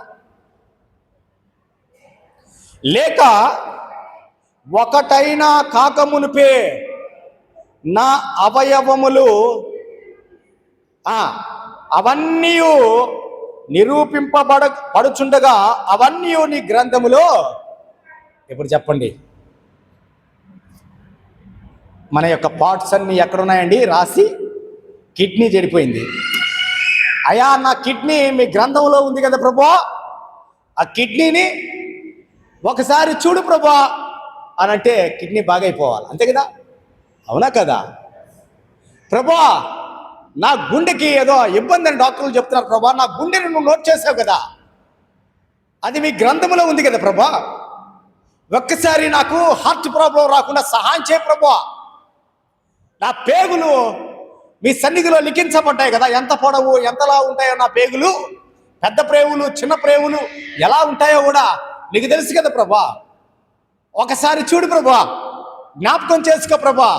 లేక ఒకటైనా కాకమునుపే నా అవయవములు అవన్నీ పడుచుండగా అవన్నీ నీ గ్రంథములో, ఇప్పుడు చెప్పండి, మన యొక్క పార్ట్స్ అన్నీ ఎక్కడున్నాయండి? రాసి కిడ్నీ చెడిపోయింది. అయ్యా నా కిడ్నీ మీ గ్రంథంలో ఉంది కదా ప్రభా, ఆ కిడ్నీని ఒకసారి చూడు ప్రభా అని అంటే కిడ్నీ బాగైపోవాలి, అంతే కదా? అవునా కదా? ప్రభా నా గుండెకి ఏదో ఇబ్బంది అని డాక్టర్లు చెప్తున్నారు ప్రభా, నా గుండెని నువ్వు నోట్ చేసావు కదా, అది మీ గ్రంథంలో ఉంది కదా ప్రభా, ఒక్కసారి నాకు హార్ట్ ప్రాబ్లం రాకుండా సహాయం చేయ ప్రభా. నా పేగులు మీ సన్నిధిలో లిఖించబడ్డాయి కదా, ఎంత పొడవు ఎంతలా ఉంటాయో నా పేగులు, పెద్ద ప్రేవులు చిన్న ప్రేవులు ఎలా ఉంటాయో కూడా నీకు తెలుసు కదా ప్రభా, ఒకసారి చూడు ప్రభా, జ్ఞాపకం చేసుకో ప్రభా.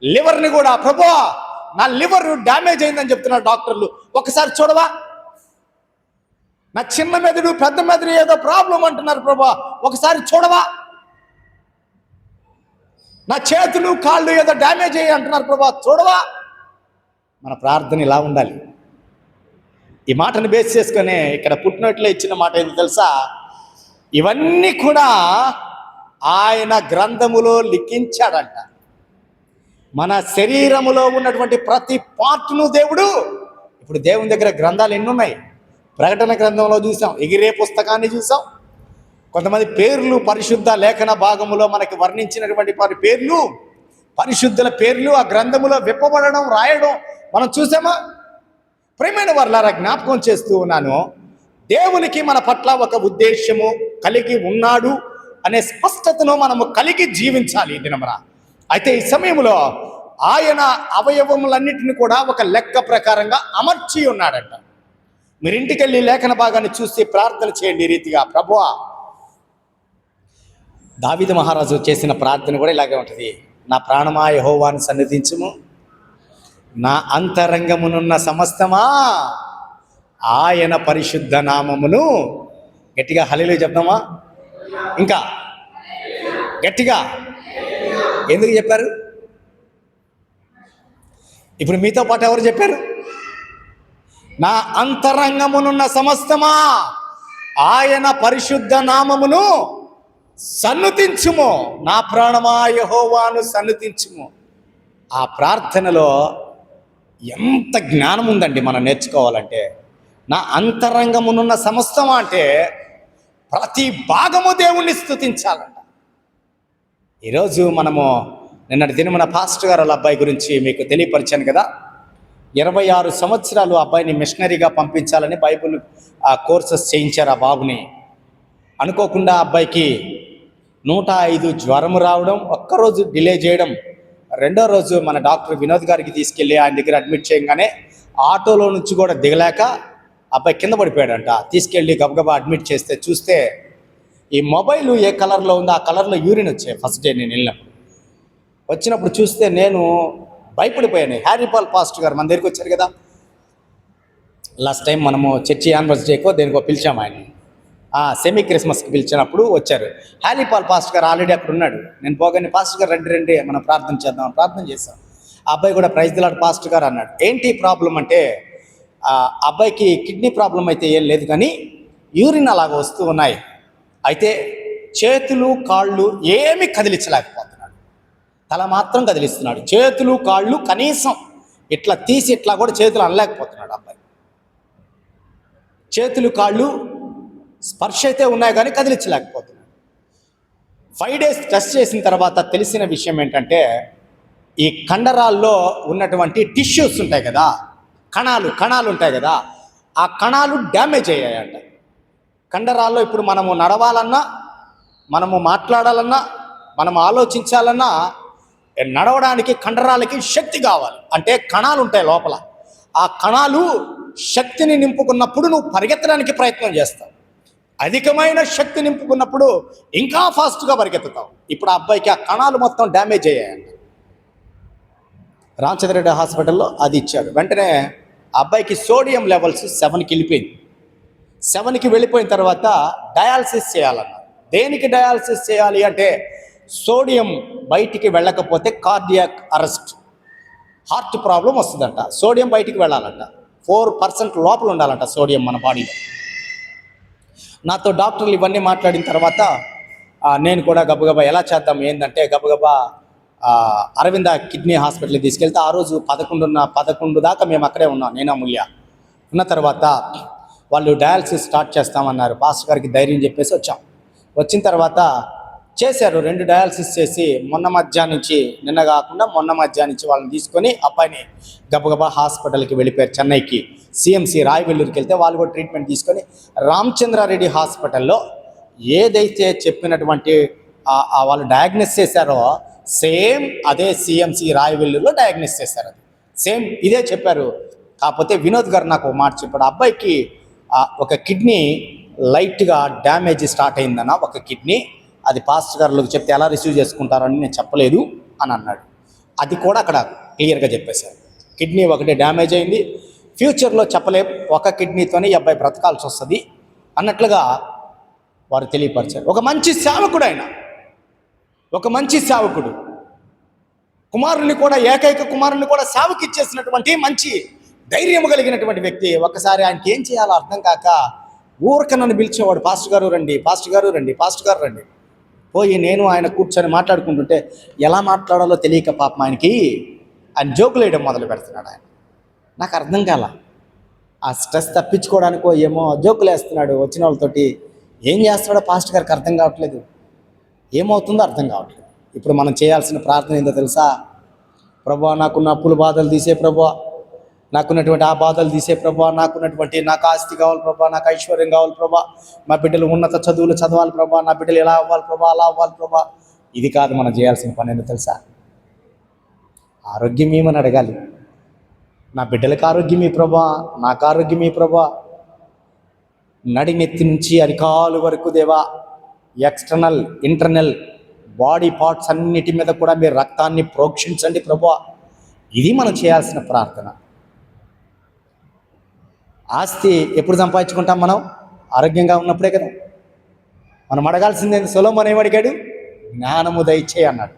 లివర్ని కూడా ప్రభా నా లివర్ డ్యామేజ్ అయిందని చెప్తున్నారు డాక్టర్లు, ఒకసారి చూడవా. నా చిన్న మెదడు పెద్ద మెదడు ఏదో ప్రాబ్లం అంటున్నారు ప్రభా, ఒకసారి చూడవా. నా చేతులు కాళ్ళు ఏదో డ్యామేజ్ అయ్యి అంటున్నారు ప్రభా, చూడవా. మన ప్రార్థన ఇలా ఉండాలి. ఈ మాటను బేస్ చేసుకొని ఇక్కడ పుట్టినట్లో ఇచ్చిన మాట ఏంటి తెలుసా? ఇవన్నీ కూడా ఆయన గ్రంథములో లిఖించాడంట. మన శరీరములో ఉన్నటువంటి ప్రతి పార్ట్ను దేవుడు, ఇప్పుడు దేవుని దగ్గర గ్రంథాలు ఎన్ని ఉన్నాయి? ప్రకటన గ్రంథంలో చూసాం, ఎగిరే పుస్తకాన్ని చూసాం, కొంతమంది పేర్లు పరిశుద్ధ లేఖన భాగములో మనకి వర్ణించినటువంటి వారి పేర్లు, పరిశుద్ధుల పేర్లు ఆ గ్రంథములో విప్పబడడం రాయడం మనం చూసామా? ప్రియమైన వారలారా, జ్ఞాపకం చేస్తూ ఉన్నాను, దేవునికి మన పట్ల ఒక ఉద్దేశము కలిగి ఉన్నాడు అనే స్పష్టతను మనము కలిగి జీవించాలి ఈ దినమున. అయితే ఈ సమయంలో ఆయన అవయవములన్నిటిని కూడా ఒక లెక్క ప్రకారంగా అమర్చి ఉన్నాడంట. మీరు ఇంటికి వెళ్ళి లేఖన భాగాన్ని చూసి ప్రార్థన చేయండి ఈ రీతిగా. ప్రభువా, దావీదు మహారాజు చేసిన ప్రార్థన కూడా ఇలాగే ఉంటుంది. నా ప్రాణమా యెహోవాను సన్నిధించుము, నా అంతరంగమునున్న సమస్తమా ఆయన పరిశుద్ధ నామమును. గట్టిగా హల్లెలూయా చెప్దామా? ఇంకా గట్టిగా. ఎందుకు చెప్పారు? ఇప్పుడు మీతో పాటు ఎవరు చెప్పారు? నా అంతరంగమునున్న సమస్తమా ఆయన పరిశుద్ధ నామమును సన్నుతించుము, నా ప్రాణమా యెహోవాను సన్నుతించుము. ఆ ప్రార్థనలో ఎంత జ్ఞానం ఉందండి మనం నేర్చుకోవాలంటే. నా అంతరంగమునున్న సమస్తమా అంటే ప్రతి భాగము దేవుణ్ణి స్తుతించాలంట. ఈరోజు మనము నిన్నటి దినమున పాస్టర్ గారు వాళ్ళ అబ్బాయి గురించి మీకు తెలియపరిచాను కదా. 26 సంవత్సరాలు అబ్బాయిని మిషనరీగా పంపించాలని బైబిల్ కోర్సెస్ చేయించారు ఆ బాబుని. అనుకోకుండా అబ్బాయికి 105 జ్వరము రావడం, ఒక్కరోజు డిలే చేయడం, రెండో రోజు మన డాక్టర్ వినోద్ గారికి తీసుకెళ్ళి ఆయన దగ్గర అడ్మిట్ చేయగానే ఆటోలో నుంచి కూడా దిగలేక అబ్బాయి కింద పడిపోయాడంట. తీసుకెళ్ళి గబగబా అడ్మిట్ చేస్తే చూస్తే ఈ మొబైల్ ఏ కలర్లో ఉందో ఆ కలర్లో యూరిన్ వచ్చాయి. ఫస్ట్ డే నేను వచ్చినప్పుడు చూస్తే నేను భయపడిపోయాను. హ్యారీ పాల్ పాస్టర్ గారు మన దగ్గరికి వచ్చారు కదా, లాస్ట్ టైం మనము చర్చి యానివర్సరీకో దేనికో పిలిచాము ఆయన, సెమీ క్రిస్మస్కి పిలిచినప్పుడు వచ్చారు. హ్యారీ పాల్ పాస్టర్ గారు ఆల్రెడీ అక్కడ ఉన్నాడు. నేను పోగానే పాస్టర్ గారు రండి మనం ప్రార్థన చేద్దాం, ప్రార్థన చేస్తాం. ఆ అబ్బాయి కూడా ప్రైజ్ ది లార్డ్ పాస్టర్ గారు అన్నాడు. ఏంటి ప్రాబ్లం అంటే అబ్బాయికి కిడ్నీ ప్రాబ్లం అయితే ఏం లేదు, కానీ యూరిన్ అలాగ వస్తూ ఉన్నాయి. అయితే చేతులు కాళ్ళు ఏమీ కదిలించలేకపోతున్నాడు, తల మాత్రం కదిలిస్తున్నాడు. చేతులు కాళ్ళు కనీసం ఇట్లా తీసి ఇట్లా కూడా చేతులు అనలేకపోతున్నాడు అబ్బాయి. చేతులు కాళ్ళు స్పర్శ అయితే ఉన్నాయి కానీ కదిలించలేకపోతున్నాడు. 5 days టెస్ట్ చేసిన తర్వాత తెలిసిన విషయం ఏంటంటే ఈ కండరాల్లో ఉన్నటువంటి టిష్యూస్ ఉంటాయి కదా, కణాలు ఉంటాయి కదా, ఆ కణాలు డ్యామేజ్ అయ్యాయంట కండరాల్లో. ఇప్పుడు మనము నడవాలన్నా, మనము మాట్లాడాలన్నా, మనం ఆలోచించాలన్నా నడవడానికి కండరాలకి శక్తి కావాలి. అంటే కణాలు ఉంటాయి లోపల, ఆ కణాలు శక్తిని నింపుకున్నప్పుడు నువ్వు పరిగెత్తడానికి ప్రయత్నం చేస్తావు. అధికమైన శక్తి నింపుకున్నప్పుడు ఇంకా ఫాస్ట్గా పరిగెత్తుతావు. ఇప్పుడు ఆ అబ్బాయికి ఆ కణాలు మొత్తం డ్యామేజ్ అయ్యాయంట. రామచంద్రరెడ్డి హాస్పిటల్లో అది ఇచ్చారు. వెంటనే ఆ అబ్బాయికి సోడియం లెవెల్స్ 7కి వెళ్ళిపోయింది. 7కి వెళ్ళిపోయిన తర్వాత డయాలసిస్ చేయాలన్నారు. దేనికి డయాలసిస్ చేయాలి అంటే సోడియం బయటికి వెళ్ళకపోతే కార్డియాక్ అరెస్ట్, హార్ట్ ప్రాబ్లం వస్తుందంట. సోడియం బయటికి వెళ్ళాలంట, 4% లోపల ఉండాలంట సోడియం మన బాడీలో. నాతో డాక్టర్లు ఇవన్నీ మాట్లాడిన తర్వాత నేను కూడా గబగబా ఎలా చేద్దాం ఏంటంటే గబగబా అరవింద కిడ్నీ హాస్పిటల్కి తీసుకెళ్తే ఆ రోజు 11 దాకా మేము అక్కడే ఉన్నాం, నేను అమూల్య. ఉన్న తర్వాత వాళ్ళు డయాలసిస్ స్టార్ట్ చేస్తామన్నారు. పాస్టర్ గారికి ధైర్యం చెప్పేసి వచ్చాం. వచ్చిన తర్వాత చేశారు 2 డయాలసిస్ చేసి నిన్న మధ్యాహ్నం నుంచి వాళ్ళని తీసుకొని అబ్బాయిని గబగబా హాస్పిటల్కి వెళ్ళిపోయారు. చెన్నైకి సిఎంసి రాయవెల్లూరుకి వెళ్తే వాళ్ళు కూడా ట్రీట్మెంట్ తీసుకొని రామచంద్రారెడ్డి హాస్పిటల్లో ఏదైతే చెప్పినటువంటి వాళ్ళు డయాగ్నోస్ చేశారో సేమ్ అదే సిఎంసి రాయవెల్లూరులో డయాగ్నోస్ చేశారు. అది సేమ్ ఇదే చెప్పారు. కాకపోతే వినోద్ గారు నాకు ఒక మాట చెప్పాడు, అబ్బాయికి ఒక కిడ్నీ లైట్గా డ్యామేజ్ స్టార్ట్ అయిందన్న, ఒక కిడ్నీ, అది పాస్టర్ గారులకు చెప్తే ఎలా రిసీవ్ చేసుకుంటారని నేను చెప్పలేదు అని అన్నాడు. అది కూడా అక్కడ క్లియర్గా చెప్పేశారు. కిడ్నీ ఒకటి డ్యామేజ్ అయింది, ఫ్యూచర్లో చెప్పలేం, ఒక కిడ్నీతోనే ఈ అబ్బాయి బ్రతకాల్సి వస్తుంది అన్నట్లుగా వారు తెలియపరిచారు. ఒక మంచి సేవకుడు ఆయన, ఒక మంచి సేవకుడు, ఏకైక కుమారుని కూడా సేవకి ఇచ్చేసినటువంటి మంచి ధైర్యం కలిగినటువంటి వ్యక్తి. ఒక్కసారి ఆయనకి ఏం చేయాలో అర్థం కాక ఊరక నన్ను పిలిచేవాడు, పాస్టర్ గారు రండి, పాస్టర్ గారు రండి, పాస్టర్ గారు రండి. పోయి నేను ఆయన కూర్చొని మాట్లాడుకుంటుంటే ఎలా మాట్లాడాలో తెలియక పాపం ఆయన జోకులు వేయడం మొదలు పెడుతున్నాడు. ఆయన నాకు అర్థం కాల, ఆ స్ట్రెస్ తప్పించుకోవడానికో ఏమో జోకులు వేస్తున్నాడు వచ్చిన వాళ్ళతోటి. ఏం చేస్తాడో పాస్టర్ గారికి అర్థం కావట్లేదు, ఏమవుతుందో అర్థం కావట్లేదు. ఇప్పుడు మనం చేయాల్సిన ప్రార్థన ఏందో తెలుసా? ప్రభువా, నాకున్న అప్పుల బాధలు తీసే ప్రభువా, నాకున్నటువంటి ఆ బాధలు తీసే ప్రభువా, నాకు ఆస్తి కావాలి ప్రభువా, నాకు ఐశ్వర్యం కావాలి ప్రభువా, మా బిడ్డలు ఉన్నత చదువులు చదవాలి ప్రభువా, నా బిడ్డలు ఎలా అవ్వాలి ప్రభువా, అలా అవ్వాలి ప్రభువా. ఇది కాదు మనం చేయాల్సిన పని ఏందో తెలుసా? ఆరోగ్యం ఏమని అడగాలి. నా బిడ్డలకు ఆరోగ్యమీ ప్రభువా, నాకు ఆరోగ్యమీ ప్రభువా, నడినెత్తి నుంచి అరికాలు వరకు దేవా, ఎక్స్టర్నల్ ఇంటర్నల్ బాడీ పార్ట్స్ అన్నిటి మీద కూడా మీరు రక్తాన్ని ప్రోక్షించండి ప్రభువా. ఇది మనం చేయాల్సిన ప్రార్థన. ఆస్తి ఎప్పుడు సంపాదించుకుంటాం? మనం ఆరోగ్యంగా ఉన్నప్పుడే కదా. మనం అడగాల్సిందే. సొలొమోను ఏమడిగాడు? జ్ఞానము దయచేయి అన్నాడు.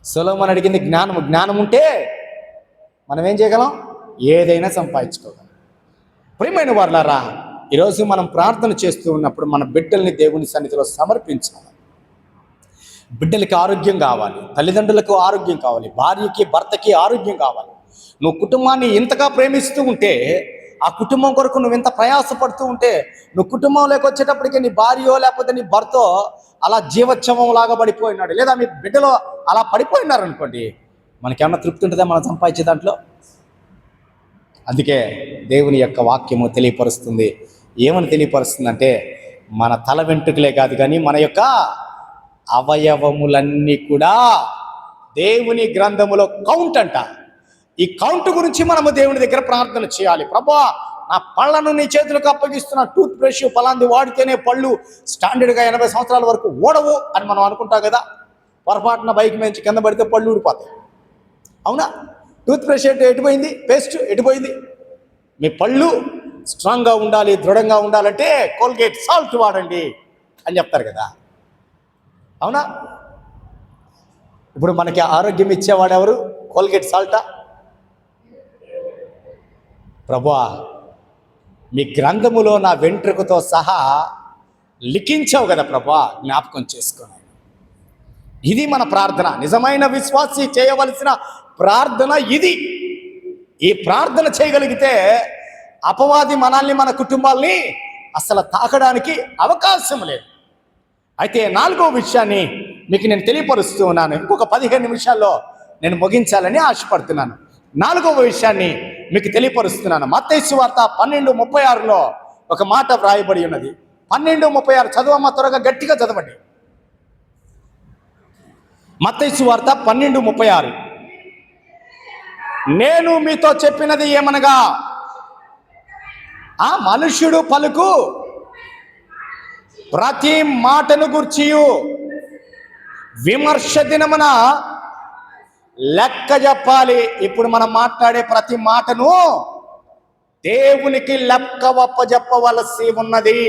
సొలొమోను అడిగింది జ్ఞానము. జ్ఞానం ఉంటే మనం ఏం చేయగలం? ఏదైనా సంపాదించుకోగలం. ప్రియమైన వారలారా, ఈరోజు మనం ప్రార్థన చేస్తూ ఉన్నప్పుడు మన బిడ్డల్ని దేవుని సన్నిధిలో సమర్పించాలి. బిడ్డలకి ఆరోగ్యం కావాలి, తల్లిదండ్రులకు ఆరోగ్యం కావాలి, భార్యకి భర్తకి ఆరోగ్యం కావాలి. నువ్వు కుటుంబాన్ని ఇంతగా ప్రేమిస్తూ ఉంటే, ఆ కుటుంబం కొరకు నువ్వు ఇంత ప్రయాసపడుతూ ఉంటే, నువ్వు కుటుంబంలోకి వచ్చేటప్పటికి నీ భార్యో లేకపోతే నీ భర్తో అలా జీవోత్సవం లాగా పడిపోయినాడు, లేదా మీ బిడ్డలో అలా పడిపోయినారు అనుకోండి, మనకేమన్నా తృప్తి ఉంటుందా మనం సంపాదించే దాంట్లో? అందుకే దేవుని యొక్క వాక్యము తెలియపరుస్తుంది. ఏమని తెలియపరుస్తుందంటే, మన తల వెంట్రుకలే కాదు కానీ మన యొక్క అవయవములన్నీ కూడా దేవుని గ్రంథములో కౌంట్ అంట. ఈ కౌంట్ గురించి మనము దేవుని దగ్గర ప్రార్థన చేయాలి. ప్రభువా, ఆ పళ్ళను నీ చేతులకు అప్పగిస్తున్నా, టూత్ బ్రష్ పలాంది వాడితేనే పళ్ళు స్టాండర్డ్గా 80 సంవత్సరాల వరకు ఓడవు అని మనం అనుకుంటాం కదా. పొరపాటున బైక్ నుంచి కింద పడితే పళ్ళు ఊడిపోతాయి. అవునా? టూత్ బ్రష్ ఎటుపోయింది, పేస్ట్ ఎటుపోయింది? మీ పళ్ళు స్ట్రాంగ్గా ఉండాలి, దృఢంగా ఉండాలంటే కోల్గేట్ సాల్ట్ వాడండి అని చెప్తారు కదా. అవునా? ఇప్పుడు మనకి ఆరోగ్యం ఇచ్చేవాడు ఎవరు? కోల్గేట్ సాల్టా? ప్రభువా, మీ గ్రంథములో నా వెంట్రుకతో సహా లిఖించావు కదా ప్రభువా, జ్ఞాపకం చేసుకున్నాను. ఇది మన ప్రార్థన. నిజమైన విశ్వాసి చేయవలసిన ప్రార్థన ఇది. ఈ ప్రార్థన చేయగలిగితే అపవాది మనల్ని, మన కుటుంబాల్ని అసలు తాకడానికి అవకాశం లేదు. అయితే 4వ విషయాన్ని మీకు నేను తెలియపరుస్తూ ఉన్నాను. ఇంకొక 15 నిమిషాల్లో నేను ముగించాలని ఆశపడుతున్నాను. 4వ విషయాన్ని మీకు తెలియపరుస్తున్నాను. మత్తయి సువార్త 12:36లో ఒక మాట వ్రాయబడి ఉన్నది. 12:36 చదవమ్మా, త్వరగా గట్టిగా చదవండి. మత్తయి సువార్త 12:36. నేను మీతో చెప్పినది ఏమనగా, ఆ మనుష్యుడు పలుకు ప్రతి మాటను గూర్చియు విమర్శ దినమున లెక్క చెప్పాలి. ఇప్పుడు మనం మాట్లాడే ప్రతి మాటను దేవునికి లెక్క అప్పజెప్పవలసి ఉన్నది.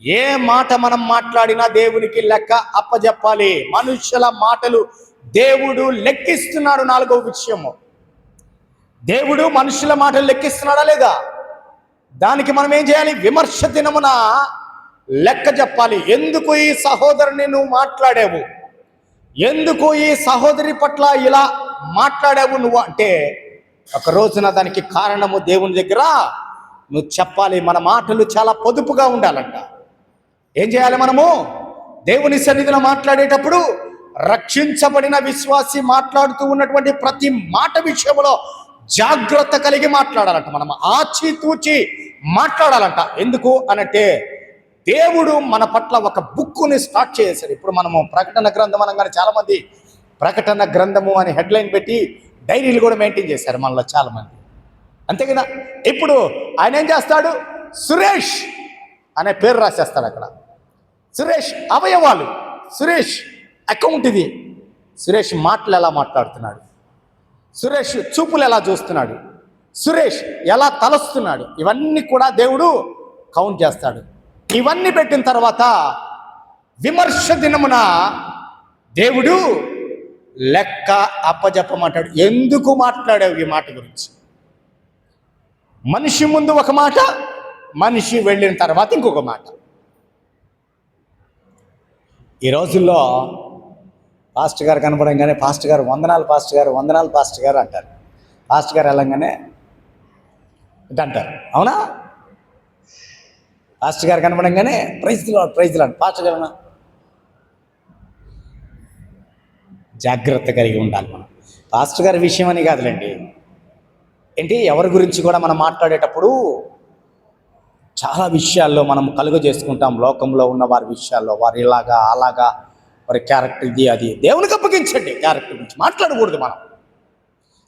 ఏ మాట మనం మాట్లాడినా దేవునికి లెక్క అప్పజెప్పాలి. మనుషుల మాటలు దేవుడు లెక్కిస్తున్నాడు. 4వ విషయము, దేవుడు మనుషుల మాటలు లెక్కిస్తున్నాడా లేదా? దానికి మనం ఏం చేయాలి? విమర్శ దినమున లెక్క చెప్పాలి. ఎందుకు ఈ సహోదరుని నువ్వు మాట్లాడావు, ఎందుకు ఈ సహోదరి పట్ల ఇలా మాట్లాడావు నువ్వు అంటే, ఒక రోజున దానికి కారణము దేవుని దగ్గర నువ్వు చెప్పాలి. మన మాటలు చాలా పొదుపుగా ఉండాలంట. ఏం చేయాలి? మనము దేవుని సన్నిధిలో మాట్లాడేటప్పుడు రక్షించబడిన విశ్వాసి మాట్లాడుతూ ఉన్నటువంటి ప్రతి మాట విషయంలో జాగ్రత్త కలిగి మాట్లాడాలంట. మనం ఆచితూచి మాట్లాడాలంట. ఎందుకు అనంటే, దేవుడు మన పట్ల ఒక బుక్కుని స్టార్ట్ చేశారు. ఇప్పుడు మనము ప్రకటన గ్రంథం అనగానే చాలామంది ప్రకటన గ్రంథము అని హెడ్లైన్ పెట్టి డైరీలు కూడా మెయింటైన్ చేశారు మనలో చాలామంది, అంతే కదా. ఇప్పుడు ఆయన ఏం చేస్తాడు? సురేష్ అనే పేరు రాసేస్తాడు అక్కడ. సురేష్ అవయవాలు, సురేష్ అకౌంట్ ఇది, సురేష్ మాటలు ఎలా మాట్లాడుతున్నాడు, సురేష్ చూపులు ఎలా చూస్తున్నాడు, సురేష్ ఎలా తలస్తున్నాడు, ఇవన్నీ కూడా దేవుడు కౌంట్ చేస్తాడు. ఇవన్నీ పెట్టిన తర్వాత విమర్శ దినమున దేవుడు లెక్క అప్పజెప్పమంటాడు. ఎందుకు మాట్లాడావు ఈ మాట గురించి? మనిషి ముందు ఒక మాట, మనిషి వెళ్ళిన తర్వాత ఇంకొక మాట. ఈ రోజుల్లో పాస్టర్ గారు కనపడంగానే, పాస్టర్ గారు వందనాలు, పాస్టర్ గారు వందనాలు, పాస్టర్ గారు అంటారు. పాస్టర్ గారు వెళ్ళంగానే అంటారు. అవునా? పాస్టర్ గారు కనపడంగానే praise Lord, praise Lord. Pastor గారు జాగ్రత్త కలిగి ఉండాలి మనం. పాస్టర్ గారి విషయం అని కాదులేండి, ఏంటి ఎవరి గురించి కూడా మనం మాట్లాడేటప్పుడు చాలా విషయాల్లో మనం కలుగ చేసుకుంటాం. లోకంలో ఉన్న వారి విషయాల్లో, వారు ఇలాగా అలాగా, వారి క్యారెక్టర్ ఇది అది. దేవునికి అప్పగించండి. క్యారెక్టర్ గురించి మాట్లాడకూడదు, మనం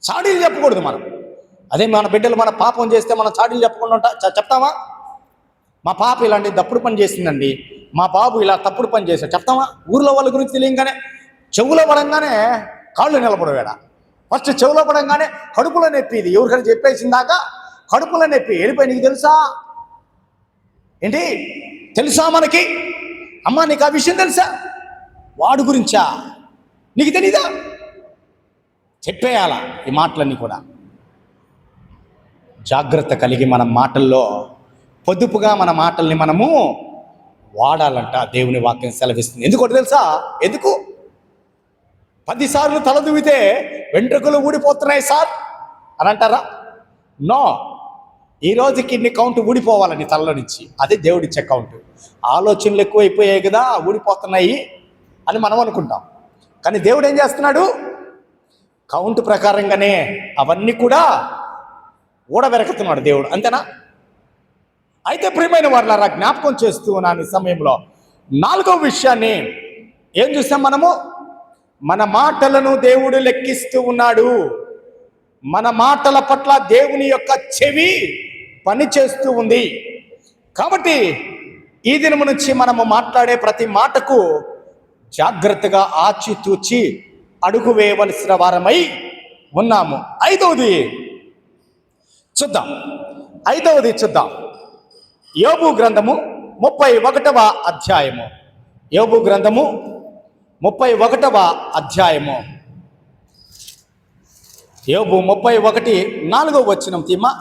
చాడీలు చెప్పకూడదు. మనం అదే మన బిడ్డలు మన పాపం చేస్తే మనం చాడీలు చెప్పకుండా చెప్తామా? మా పాప ఇలాంటి తప్పుడు పని చేసిందండి, మా బాబు ఇలా తప్పుడు పని చేశాడు చెప్తామా? ఊర్లో వాళ్ళ గురించి తెలియగానే చెవులో పడంగానే కాళ్ళు నిలబడవేడా. ఫస్ట్ చెవులో పడంగానే కడుపులో నొప్పి, ఇది ఎవరికైనా చెప్పేసిందాక కడుపులో నొప్పి వెళ్ళిపోయి. నీకు తెలుసా? ఏంటి తెలుసా మనకి? అమ్మా నీకు ఆ విషయం తెలుసా? వాడు గురించా? నీకు తెలీదా? చెప్పేయాలా ఈ మాటలన్నీ కూడా. జాగ్రత్త కలిగి మన మాటల్లో పొదుపుగా మన మాటల్ని మనము వాడాలంట. దేవుని వాక్యం సెలవిస్తుంది. ఎందుకంటే తెలుసా? ఎందుకు? 10 సార్లు తల దువ్వితే వెంట్రుకలు ఊడిపోతున్నాయి సార్ అని అంటారా? నో. ఈ రోజుకి ఇన్ని కౌంట్ ఊడిపోవాలని తలలో నుంచి, అదే దేవుడిచ్చే కౌంట్. ఆలోచనలు ఎక్కువైపోయాయి కదా, ఊడిపోతున్నాయి అని మనం అనుకుంటాం. కానీ దేవుడు ఏం చేస్తున్నాడు? కౌంట్ ప్రకారంగానే అవన్నీ కూడా ఊడబెరకుతున్నాడు దేవుడు, అంతేనా? అయితే ప్రియమైన వారులారా, జ్ఞాపకం చేస్తూ ఉన్నాను ఈ సమయంలో 4వ విషయాన్ని ఏం చూసాం మనము? మన మాటలను దేవుడు లెక్కిస్తూ ఉన్నాడు. మన మాటల పట్ల దేవుని యొక్క చెవి పని చేస్తూ ఉంది. కాబట్టి ఈ దినము నుంచి మనము మాట్లాడే ప్రతి మాటకు జాగ్రత్తగా ఆచితూచి అడుగు వేయవలసిన వారమై ఉన్నాము. ఐదవది చూద్దాం. యోబు గ్రంథము 31వ అధ్యాయము. యోబు గ్రంథము 31వ అధ్యాయము. యోబు 31:4 వచనం తీమా.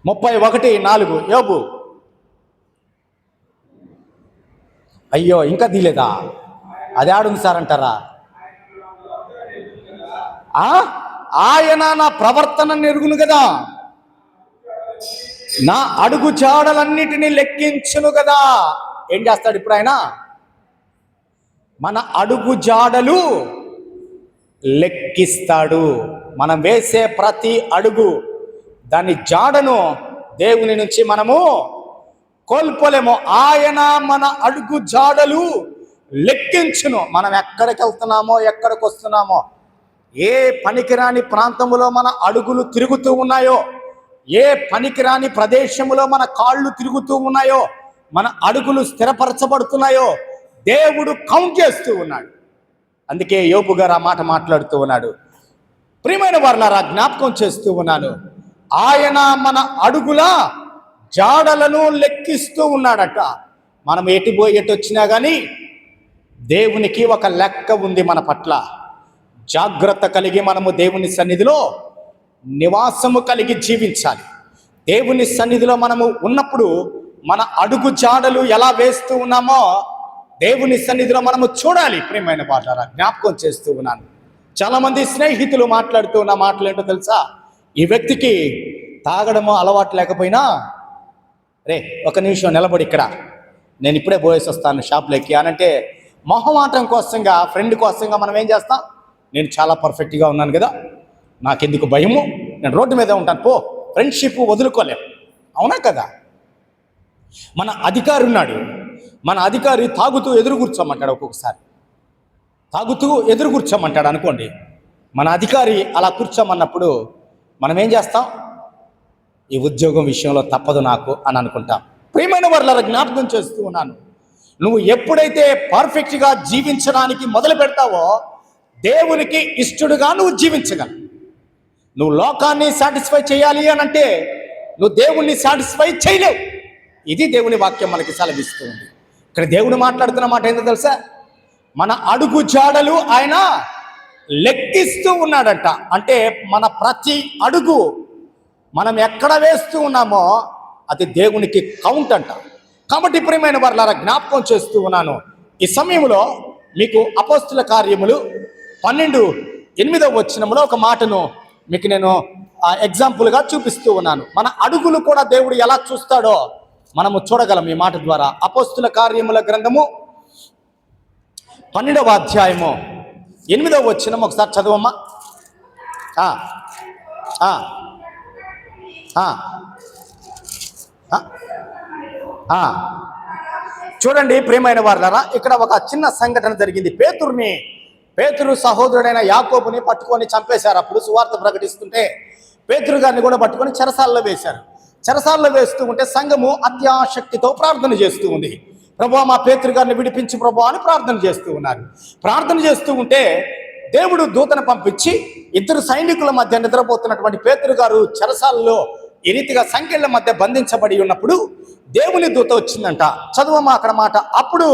31:4 యోబు. అయ్యో ఇంకా తీలేదా? అది ఆడుంది సార్ అంటారా? ఆయన నా ప్రవర్తన నెరుగును కదా, నా అడుగు జాడలన్నిటినీ లెక్కించును కదా. ఏం చేస్తాడు ఇప్పుడు ఆయన? మన అడుగు జాడలు లెక్కిస్తాడు. మనం వేసే ప్రతి అడుగు దాని జాడను దేవుని నుంచి మనము కోల్పోలేము. ఆయన మన అడుగు జాడలు లెక్కించును. మనం ఎక్కడికి వెళ్తున్నామో, ఎక్కడికి వస్తున్నామో, ఏ పనికిరాని ప్రాంతంలో మన అడుగులు తిరుగుతూ ఉన్నాయో, ఏ పనికిరాని ప్రదేశంలో మన కాళ్ళు తిరుగుతూ ఉన్నాయో, మన అడుగులు స్థిరపరచబడుతున్నాయో దేవుడు కౌంట్ చేస్తూ ఉన్నాడు. అందుకే యోబు గారు ఆ మాట మాట్లాడుతూ ఉన్నాడు. ప్రియమైన వారలారా, జ్ఞాపకం చేస్తూ ఉన్నాను, ఆయన మన అడుగుల జాడలను లెక్కిస్తూ ఉన్నాడట. మనం ఎటు వచ్చినా కానీ దేవునికి ఒక లెక్క ఉంది మన పట్ల. జాగ్రత్త కలిగి మనము దేవుని సన్నిధిలో నివాసము కలిగి జీవించాలి. దేవుని సన్నిధిలో మనము ఉన్నప్పుడు మన అడుగు జాడలు ఎలా వేస్తూ ఉన్నామో దేవుని సన్నిధిలో మనము చూడాలి. ప్రియమైన వారలారా, జ్ఞాపకం చేస్తూ ఉన్నాను. చాలామంది స్నేహితులు మాట్లాడుతూ ఉన్న మాటలు ఏంటో తెలుసా? ఈ వ్యక్తికి తాగడము అలవాటు లేకపోయినా, రే ఒక నిమిషం నిలబడి ఇక్కడ, నేను ఇప్పుడే పోయేసి వస్తాను షాప్లోకి అనంటే, మొహమాటం కోసంగా, ఫ్రెండ్ కోసంగా మనం ఏం చేస్తాం? నేను చాలా పర్ఫెక్ట్గా ఉన్నాను కదా, నాకెందుకు భయము, నేను రోడ్డు మీద ఉంటాను పో. ఫ్రెండ్షిప్ వదులుకోలేము. అవునా కదా? మన అధికారి ఉన్నాడు, మన అధికారి తాగుతూ ఎదురు కూర్చోమంటాడు. ఒక్కొక్కసారి తాగుతూ ఎదురు కూర్చోమంటాడు అనుకోండి. మన అధికారి అలా కూర్చోమన్నప్పుడు మనం ఏం చేస్తాం? ఈ ఉద్యోగం విషయంలో తప్పదు నాకు అని అనుకుంటాం. ప్రియమైన వారలారా, జ్ఞాపకం చేస్తూ ఉన్నాను, నువ్వు ఎప్పుడైతే పర్ఫెక్ట్గా జీవించడానికి మొదలు పెడతావో దేవునికి ఇష్టడుగా నువ్వు జీవించగలవు. నువ్వు లోకాన్ని సాటిస్ఫై చేయాలి అని అంటే నువ్వు దేవుణ్ణి సాటిస్ఫై చేయలేవు. ఇది దేవుని వాక్యం మనకి సెలవిస్తూ ఉంది. ఇక్కడ దేవుడు మాట్లాడుతున్న మాట ఏంటో తెలుసా? మన అడుగు జాడలు ఆయన లెక్కిస్తూ ఉన్నాడంట. అంటే మన ప్రతి అడుగు మనం ఎక్కడ వేస్తూ ఉన్నామో అది దేవునికి కౌంట్ అంట. కాబట్టి ప్రియమైన వారలారా, జ్ఞాపకం చేస్తూ ఉన్నాను, ఈ సమయంలో మీకు అపోస్తుల కార్యములు 12:8 ఒక మాటను మీకు నేను ఎగ్జాంపుల్గా చూపిస్తూ ఉన్నాను. మన అడుగులు కూడా దేవుడు ఎలా చూస్తాడో మనము చూడగలం ఈ మాట ద్వారా. అపోస్తుల కార్యముల గ్రంథము 12వ అధ్యాయము 8 ఒకసారి చదవమ్మా. చూడండి ప్రియమైన వారలారా, ఇక్కడ ఒక చిన్న సంఘటన జరిగింది. పేతురు సహోదరుడైన యాకోబుని పట్టుకొని చంపేశారు. అప్పుడు సువార్త ప్రకటిస్తుంటే పేతురు గారిని కూడా పట్టుకొని చెరసాలలో వేశారు. చెరసాలలో వేస్తూ ఉంటే సంఘము అత్యాశక్తితో ప్రార్థన చేస్తూ ఉంది. ప్రభువా, మా పేతురు గారిని విడిపించి ప్రభువా అని ప్రార్థన చేస్తూ ఉన్నారు. ప్రార్థన చేస్తూ ఉంటే దేవుడు దూతను పంపించి 2 సైనికుల మధ్య నిద్రపోతున్నటువంటి పేతురు గారు చెరసాలలో ఈ రీతిగా సంఖ్యల మధ్య బంధించబడి ఉన్నప్పుడు దేవుని దూత వచ్చిందంట. చదువమ్మా అక్కడ మాట. అప్పుడు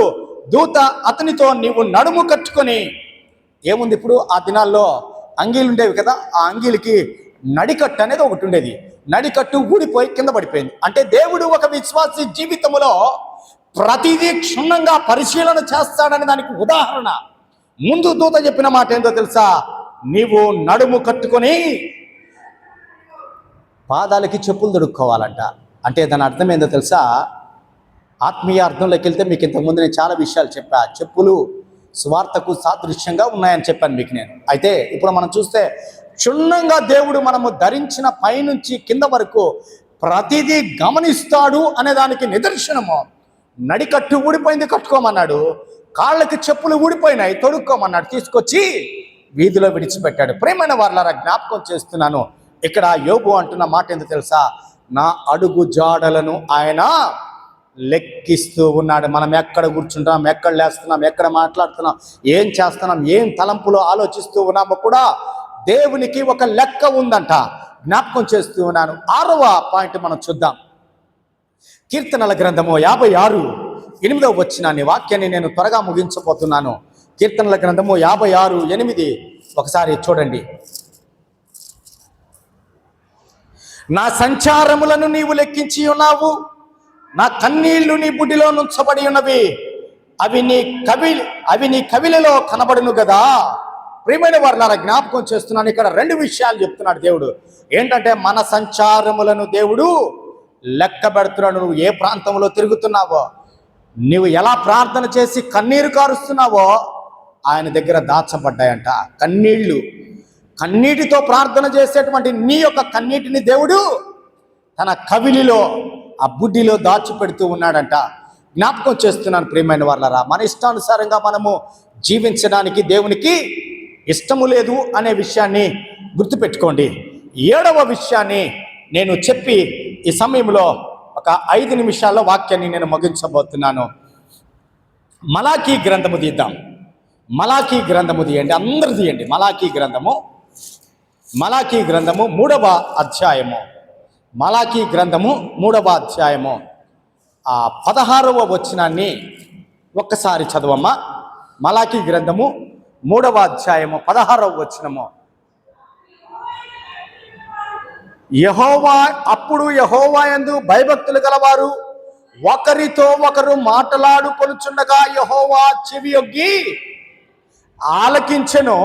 దూత అతనితో, నీవు నడుము కట్టుకొని, ఏముంది ఇప్పుడు ఆ దినాల్లో అంగీలు ఉండేవి కదా, ఆ అంగీలకి నడికట్టు అనేది ఒకటి ఉండేది. నడికట్టు ఊడిపోయి కింద పడిపోయింది. అంటే దేవుడు ఒక విశ్వాసి జీవితంలో ప్రతిదీ క్షుణ్ణంగా పరిశీలన చేస్తాడని దానికి ఉదాహరణ. ముందు దూత చెప్పిన మాట ఏంటో తెలుసా? నీవు నడుము కట్టుకొని పాదాలకి చెప్పులు దొరుకుకోవాలంట. అంటే దాని అర్థం ఏందో తెలుసా? ఆత్మీయ అర్థంలోకి వెళ్తే మీకు ఇంతకుముందు నేను చాలా విషయాలు చెప్పా. చెప్పులు స్వార్థకు సాదృశ్యంగా ఉన్నాయని చెప్పాను మీకు నేను. అయితే ఇప్పుడు మనం చూస్తే క్షుణ్ణంగా దేవుడు మనము ధరించిన పైనుంచి కింద వరకు ప్రతిదీ గమనిస్తాడు అనే దానికి నిదర్శనము. నడికట్టు ఊడిపోయింది, కట్టుకోమన్నాడు. కాళ్ళకి చెప్పులు ఊడిపోయినాయి, తొడుక్కోమన్నాడు. తీసుకొచ్చి వీధిలో విడిచిపెట్టాడు. ప్రేమైన వారలారా, జ్ఞాపకం చేస్తున్నాను, ఇక్కడ యోబు అంటున్న మాట ఏంటో తెలుసా? నా అడుగు జాడలను ఆయన లెక్కిస్తూ ఉన్నాడు. మనం ఎక్కడ కూర్చుంటున్నాం, ఎక్కడ లేస్తున్నాం, ఎక్కడ మాట్లాడుతున్నాం, ఏం చేస్తున్నాం, ఏం తలంపులో ఆలోచిస్తూ ఉన్నామో కూడా దేవునికి ఒక లెక్క ఉందంట. జ్ఞాపకం చేస్తూ ఉన్నాను. 6వ పాయింట్ మనం చూద్దాం. కీర్తనల గ్రంథము 56:8 వచనాన్ని వాక్యాన్ని నేను త్వరగా ముగించబోతున్నాను. కీర్తనల గ్రంథము 56:8 ఒకసారి చూడండి. నా సంచారములను నీవు లెక్కించి ఉన్నావు, నా కన్నీళ్లు నీ బుడ్డిలో నుంచబడి ఉన్నవి, అవి నీ కవిలలో కనబడును కదా. ప్రియమైన వారులారా, జ్ఞాపకం చేస్తున్నాను. ఇక్కడ 2 విషయాలు చెప్తున్నాడు దేవుడు. ఏంటంటే మన సంచారములను దేవుడు లెక్క పెడుతున్నాడు. నువ్వు ఏ ప్రాంతంలో తిరుగుతున్నావో, నువ్వు ఎలా ప్రార్థన చేసి కన్నీరు కారుస్తున్నావో ఆయన దగ్గర దాచబడ్డాయంట. కన్నీటితో ప్రార్థన చేసేటువంటి నీ యొక్క కన్నీటిని దేవుడు తన కవిలిలో, ఆ బుడ్డిలో దాచిపెడుతూ ఉన్నాడంట. జ్ఞాపకం చేస్తున్నాను ప్రియమైన వాళ్ళరా, మన ఇష్టానుసారంగా మనము జీవించడానికి దేవునికి ఇష్టము లేదు అనే విషయాన్ని గుర్తుపెట్టుకోండి. 7వ విషయాన్ని నేను చెప్పి ఈ సమయంలో ఒక 5 నిమిషాల్లో వాక్యాన్ని నేను ముగించబోతున్నాను. మలాకీ గ్రంథము తీద్దాం. మలాకీ గ్రంథము తీయండి, అందరూ తీయండి. మలాకీ గ్రంథము 3వ అధ్యాయము. మలాకీ గ్రంథము 3వ అధ్యాయము 16వ వచనాన్ని ఒక్కసారి చదవమ్మా. మలాకీ గ్రంథము 3వ అధ్యాయము 16వ వచనము. అప్పుడు యెహోవా యందు భయభక్తులు గలవారు ఒకరితో ఒకరు మాట్లాడుకొనుచుండగా యెహోవా చెవియొగ్గి ఆలకించెను.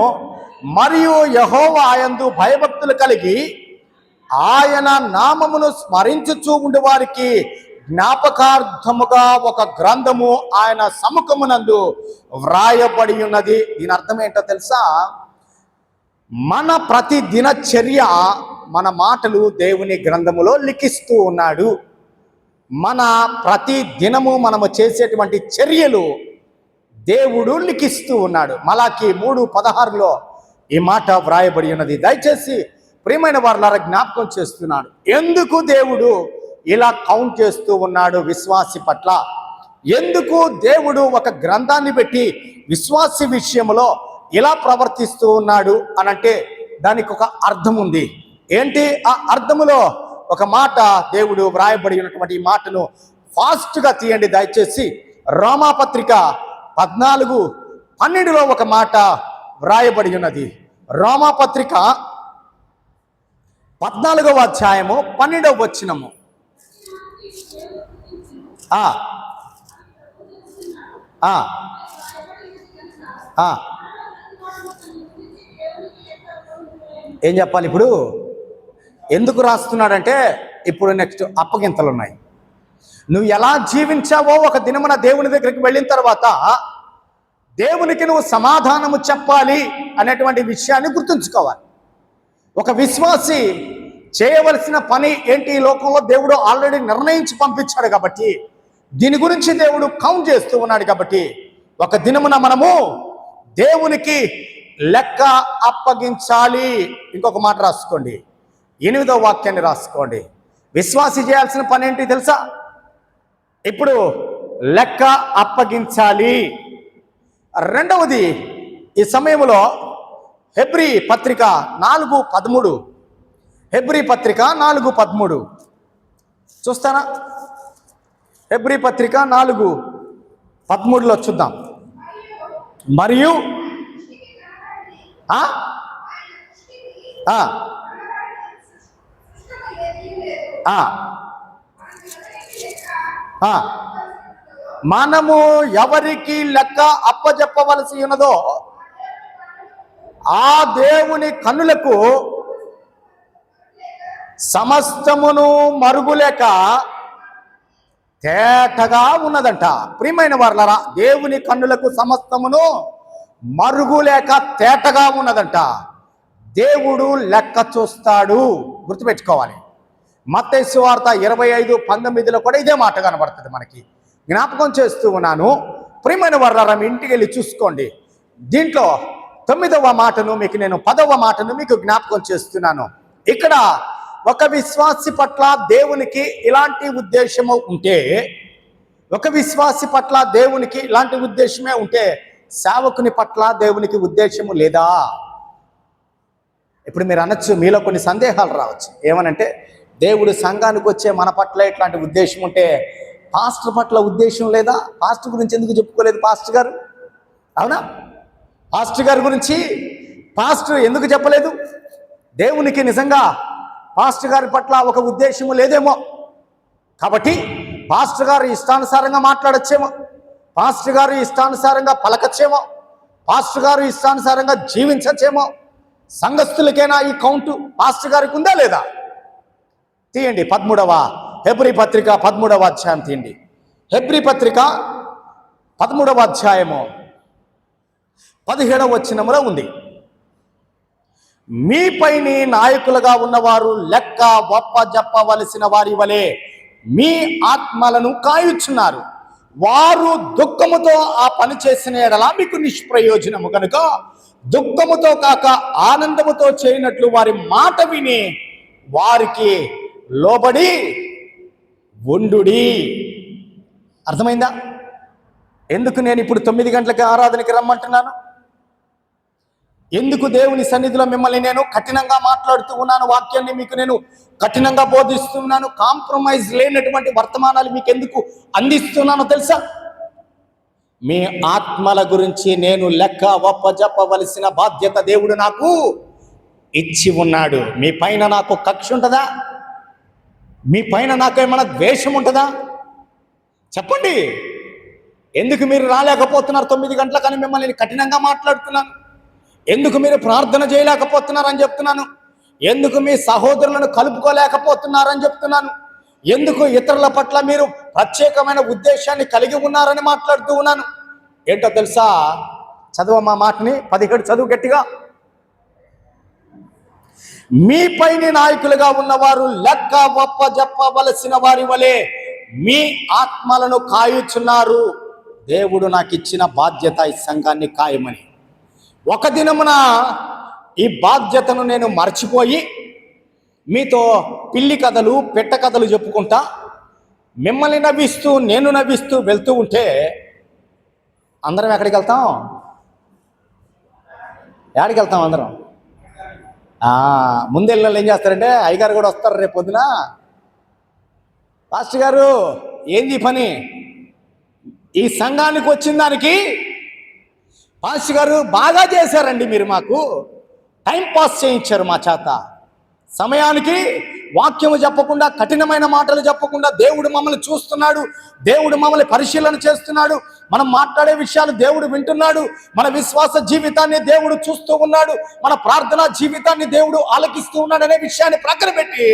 మరియు యెహోవా యందు భయభక్తులు కలిగి ఆయన నామమును స్మరించుచూ ఉండే వారికి జ్ఞాపకార్థముగా ఒక గ్రంథము ఆయన సముఖమునందు వ్రాయబడి ఉన్నది. దీని అర్థం ఏంటో తెలుసా? మన ప్రతి దినచర్య, మన మాటలు దేవుని గ్రంథములో లిఖిస్తూ ఉన్నాడు. మన ప్రతి దినము మనము చేసేటువంటి చర్యలు దేవుడు లిఖిస్తూ ఉన్నాడు. మలాకీ 3:16లో ఈ మాట వ్రాయబడి ఉన్నది. దయచేసి ప్రియమైన వారులారా, జ్ఞాపకం చేస్తున్నాడు. ఎందుకు దేవుడు ఇలా కౌంట్ చేస్తూ ఉన్నాడు విశ్వాసి పట్ల? ఎందుకు దేవుడు ఒక గ్రంథాన్ని పెట్టి విశ్వాసి విషయంలో ఇలా ప్రవర్తిస్తూ ఉన్నాడు అనంటే దానికి ఒక అర్థం ఉంది. ఏంటి ఆ అర్థములో ఒక మాట దేవుడు వ్రాయబడి ఉన్నటువంటి ఈ మాటను ఫాస్ట్గా తీయండి దయచేసి. రోమాపత్రిక 14:12లో ఒక మాట వ్రాయబడి ఉన్నది. రోమాపత్రిక 14వ అధ్యాయము 12వ వచనము. ఏం చెప్పాలి ఇప్పుడు? ఎందుకు రాస్తున్నాడంటే ఇప్పుడు నెక్స్ట్ అప్పగింతలు ఉన్నాయి. నువ్వు ఎలా జీవించావో ఒక దినమున దేవుని దగ్గరికి వెళ్ళిన తర్వాత దేవునికి నువ్వు సమాధానము చెప్పాలి అనేటువంటి విషయాన్ని గుర్తుంచుకోవాలి. ఒక విశ్వాసి చేయవలసిన పని ఏంటి? ఈ లోకంలో దేవుడు ఆల్రెడీ నిర్ణయించి పంపించాడు కాబట్టి, దీని గురించి దేవుడు కౌంట్ చేస్తూ ఉన్నాడు కాబట్టి, ఒక దినమున మనము దేవునికి లెక్క అప్పగించాలి. ఇంకొక మాట రాసుకోండి, 8వ వాక్యాన్ని రాసుకోండి. విశ్వాసి చేయాల్సిన పని ఏంటి తెలుసా? ఇప్పుడు లెక్క అప్పగించాలి. రెండవది, ఈ సమయంలో హెబ్రీ పత్రిక 4:13, హెబ్రీ పత్రిక 4:13 చూస్తారా? హెబ్రీ పత్రిక 4:13లో చూద్దాం. మరియు మనము ఎవరికి లెక్క అప్పజెప్పవలసి ఉన్నదో ఆ దేవుని కన్నులకు సమస్తమును మరుగులేక తేటగా ఉన్నదంట. ప్రియమైన వారలారా, దేవుని కన్నులకు సమస్తమును మరుగులేక తేటగా ఉన్నదంట. దేవుడు లెక్క చూస్తాడు, గుర్తుపెట్టుకోవాలి. మత్తయి సువార్త 25:19లో కూడా ఇదే మాట కనబడుతుంది మనకి. జ్ఞాపకం చేస్తూ ఉన్నాను. ప్రియమైన వారలారా, మీ ఇంటికి వెళ్ళి చూసుకోండి. దీంట్లో 9వ మాటను మీకు నేను 10వ మాటను మీకు జ్ఞాపకం చేస్తున్నాను. ఇక్కడ ఒక విశ్వాసి పట్ల దేవునికి ఇలాంటి ఉద్దేశము ఉంటే, ఒక విశ్వాసి పట్ల దేవునికి ఇలాంటి ఉద్దేశమే ఉంటే, సేవకుని పట్ల దేవునికి ఉద్దేశము లేదా? ఇప్పుడు మీరు అనొచ్చు, మీలో కొన్ని సందేహాలు రావచ్చు. ఏమనంటే, దేవుడు సంఘానికి వచ్చే మన పట్ల ఇట్లాంటి ఉద్దేశం ఉంటే పాస్టర్ పట్ల ఉద్దేశం లేదా? పాస్టర్ గురించి ఎందుకు చెప్పుకోలేదు పాస్టర్ గారు? అవునా? పాస్టర్ గారి గురించి పాస్టర్ ఎందుకు చెప్పలేదు? దేవునికి నిజంగా పాస్టర్ గారి పట్ల ఒక ఉద్దేశము లేదేమో. కాబట్టి పాస్టర్ గారు ఇష్టానుసారంగా మాట్లాడచ్చేమో, పాస్టర్ గారు ఇష్టానుసారంగా పలకచ్చేమో, పాస్టర్ గారు ఇష్టానుసారంగా జీవించచ్చేమో. సంఘస్థులకైనా ఈ కౌంటు పాస్టర్ గారికి ఉందా లేదా? తీయండి 13వ హెబ్రీ పత్రిక 13వ అధ్యాయం తీయండి. హెబ్రీ పత్రిక 13వ అధ్యాయము 17వ వచనములో ఉంది, మీపైని నాయకులుగా ఉన్నవారు లెక్క ఒప్పజెప్పవలసిన వారి వలె మీ ఆత్మలను కాయుచున్నారు. వారు దుఃఖముతో ఆ పని చేసిన ఎడల మీకు నిష్ప్రయోజనము కనుక దుఃఖముతో కాక ఆనందముతో చేయనట్లు వారి మాట విని వారికి లోబడి ఉండుడి. అర్థమైందా? ఎందుకు నేను ఇప్పుడు 9 గంటలకి ఆరాధనకి రమ్మంటున్నాను? ఎందుకు దేవుని సన్నిధిలో మిమ్మల్ని నేను కఠినంగా మాట్లాడుతూ ఉన్నాను? వాక్యాన్ని మీకు నేను కఠినంగా బోధిస్తున్నాను. కాంప్రమైజ్ లేనటువంటి వర్తమానాలు మీకు ఎందుకు అందిస్తున్నానో తెలుసా? మీ ఆత్మల గురించి నేను లెక్క ఒప్పజెప్పవలసిన బాధ్యత దేవుడు నాకు ఇచ్చి ఉన్నాడు. మీ పైన నాకు కక్ష ఉంటుందా? మీ పైన నాకు ఏమైనా ద్వేషం ఉంటుందా? చెప్పండి. ఎందుకు మీరు రాలేకపోతున్నారు 9 గంటలకని మిమ్మల్ని కఠినంగా మాట్లాడుతున్నాను? ఎందుకు మీరు ప్రార్థన చేయలేకపోతున్నారని చెప్తున్నాను? ఎందుకు మీ సహోదరులను కలుపుకోలేకపోతున్నారని చెప్తున్నాను? ఎందుకు ఇతరుల పట్ల మీరు ప్రత్యేకమైన ఉద్దేశాన్ని కలిగి ఉన్నారని మాట్లాడుతూ ఉన్నాను? ఏంటో తెలుసా? చదువు మాటని 17 చదువు గట్టిగా. మీపైని నాయకులుగా ఉన్నవారు లెక్క ఒప్పజెప్పవలసిన వారి వలె మీ ఆత్మలను కాయుచున్నారు. దేవుడు నాకు ఇచ్చిన బాధ్యత ఈ సంఘాన్ని కాయమని. ఒక దినమున ఈ బాధ్యతను నేను మర్చిపోయి మీతో పిల్లి కథలు పెట్ట కథలు చెప్పుకుంటా మిమ్మల్ని నవ్విస్తూ నేను నవ్విస్తూ వెళ్తూ ఉంటే అందరం ఎక్కడికి వెళ్తాం? ఎక్కడికి వెళ్తాం అందరం? ముందెళ్ళ ఏం చేస్తారంటే, అయ్యగారు కూడా వస్తారు రేపు పొద్దున. పాస్టర్ గారు ఏంది పని? ఈ సంఘానికి వచ్చిన దానికి పాస్టర్ గారు బాగా చేశారండి, మీరు మాకు టైం పాస్ చేయించారు మా చేత. సమయానికి వాక్యము చెప్పకుండా, కఠినమైన మాటలు చెప్పకుండా దేవుడు మమ్మల్ని చూస్తున్నాడు, దేవుడు మమ్మల్ని పరిశీలన చేస్తున్నాడు, మనం మాట్లాడే విషయాలు దేవుడు వింటున్నాడు, మన విశ్వాస జీవితాన్ని దేవుడు చూస్తూ ఉన్నాడు, మన ప్రార్థనా జీవితాన్ని దేవుడు ఆలకిస్తూ ఉన్నాడు అనే విషయాన్ని ప్రక్కన పెట్టి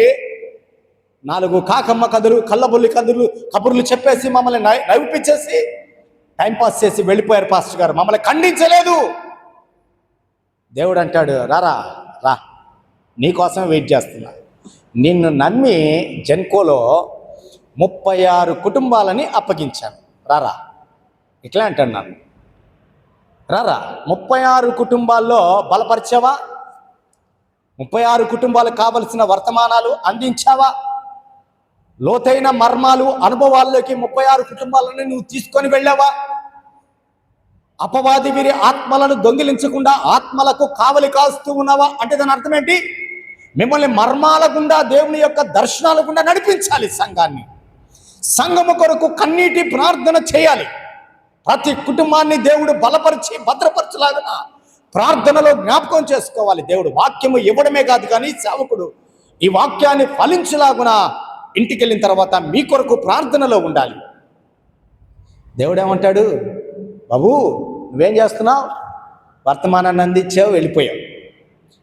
4 కాకమ్మ కథలు, కళ్ళబొల్లి కబుర్లు చెప్పేసి మమ్మల్ని నవ్విపించేసి టైంపాస్ చేసి వెళ్ళిపోయారు పాస్టర్ గారు. మమ్మల్ని ఖండించలేదు. దేవుడు అంటాడు, రారా రా, నీకోసం వెయిట్ చేస్తున్నా. నిన్ను నమ్మి జెన్కోలో 36 కుటుంబాలని అప్పగించాను, రారా. ఇట్లా అంటాడు నన్ను, రారా. 36 కుటుంబాల్లో బలపరిచావా? 36 కుటుంబాలకు కావలసిన వర్తమానాలు అందించావా? లోతైన మర్మాలు, అనుభవాల్లోకి 36 కుటుంబాలను నువ్వు తీసుకొని వెళ్ళావా? అపవాది వీరి ఆత్మలను దొంగిలించకుండా ఆత్మలకు కావలి కాస్తూ ఉన్నావా? అంటే దాని అర్థం ఏంటి? మిమ్మల్ని మర్మాల గుండా, దేవుని యొక్క దర్శనాల గుండా నడిపించాలి సంఘాన్ని. సంఘము కొరకు కన్నీటి ప్రార్థన చేయాలి. ప్రతి కుటుంబాన్ని దేవుడు బలపరిచి భద్రపరచలాగా ప్రార్థనలో జ్ఞాపకం చేసుకోవాలి. దేవుడు వాక్యము ఇవ్వడమే కాదు, కానీ సేవకుడు ఈ వాక్యాన్ని ఫలించలాగున ఇంటికి వెళ్ళిన తర్వాత మీ కొరకు ప్రార్థనలో ఉండాలి. దేవుడు ఏమంటాడు? బాబు నువ్వేం చేస్తున్నావు? వర్తమానాన్ని అందించావు, వెళ్ళిపోయావు.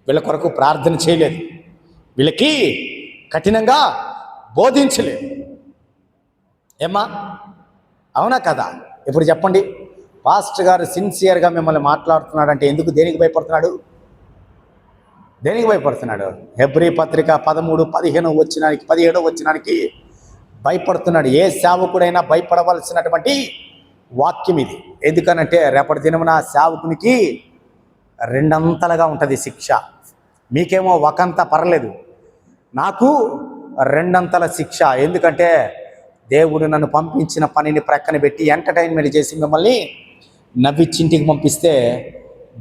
వీళ్ళ కొరకు ప్రార్థన చేయలేదు, వీళ్ళకి కఠినంగా బోధించలేదు. ఏమ్మా, అవునా కదా? ఇప్పుడు చెప్పండి, పాస్టర్ గారు సిన్సియర్గా మిమ్మల్ని మాట్లాడుతున్నాడంటే ఎందుకు, దేనికి భయపడుతున్నాడు? దేనికి భయపడుతున్నాడు? హెబ్రీ పత్రిక 13, 17వ వచనానికి భయపడుతున్నాడు. ఏ సేవకుడైనా భయపడవలసినటువంటి వాక్యం ఇది. ఎందుకనంటే రేపటి దినమున సేవకునికి 2 అంతలుగా ఉంటుంది శిక్ష. మీకేమో ఒకంత పర్లేదు, నాకు రెండంతల శిక్ష. ఎందుకంటే దేవుడు నన్ను పంపించిన పనిని ప్రక్కన పెట్టి ఎంటర్టైన్మెంట్ చేసి మిమ్మల్ని నవ్విచ్చింటికి పంపిస్తే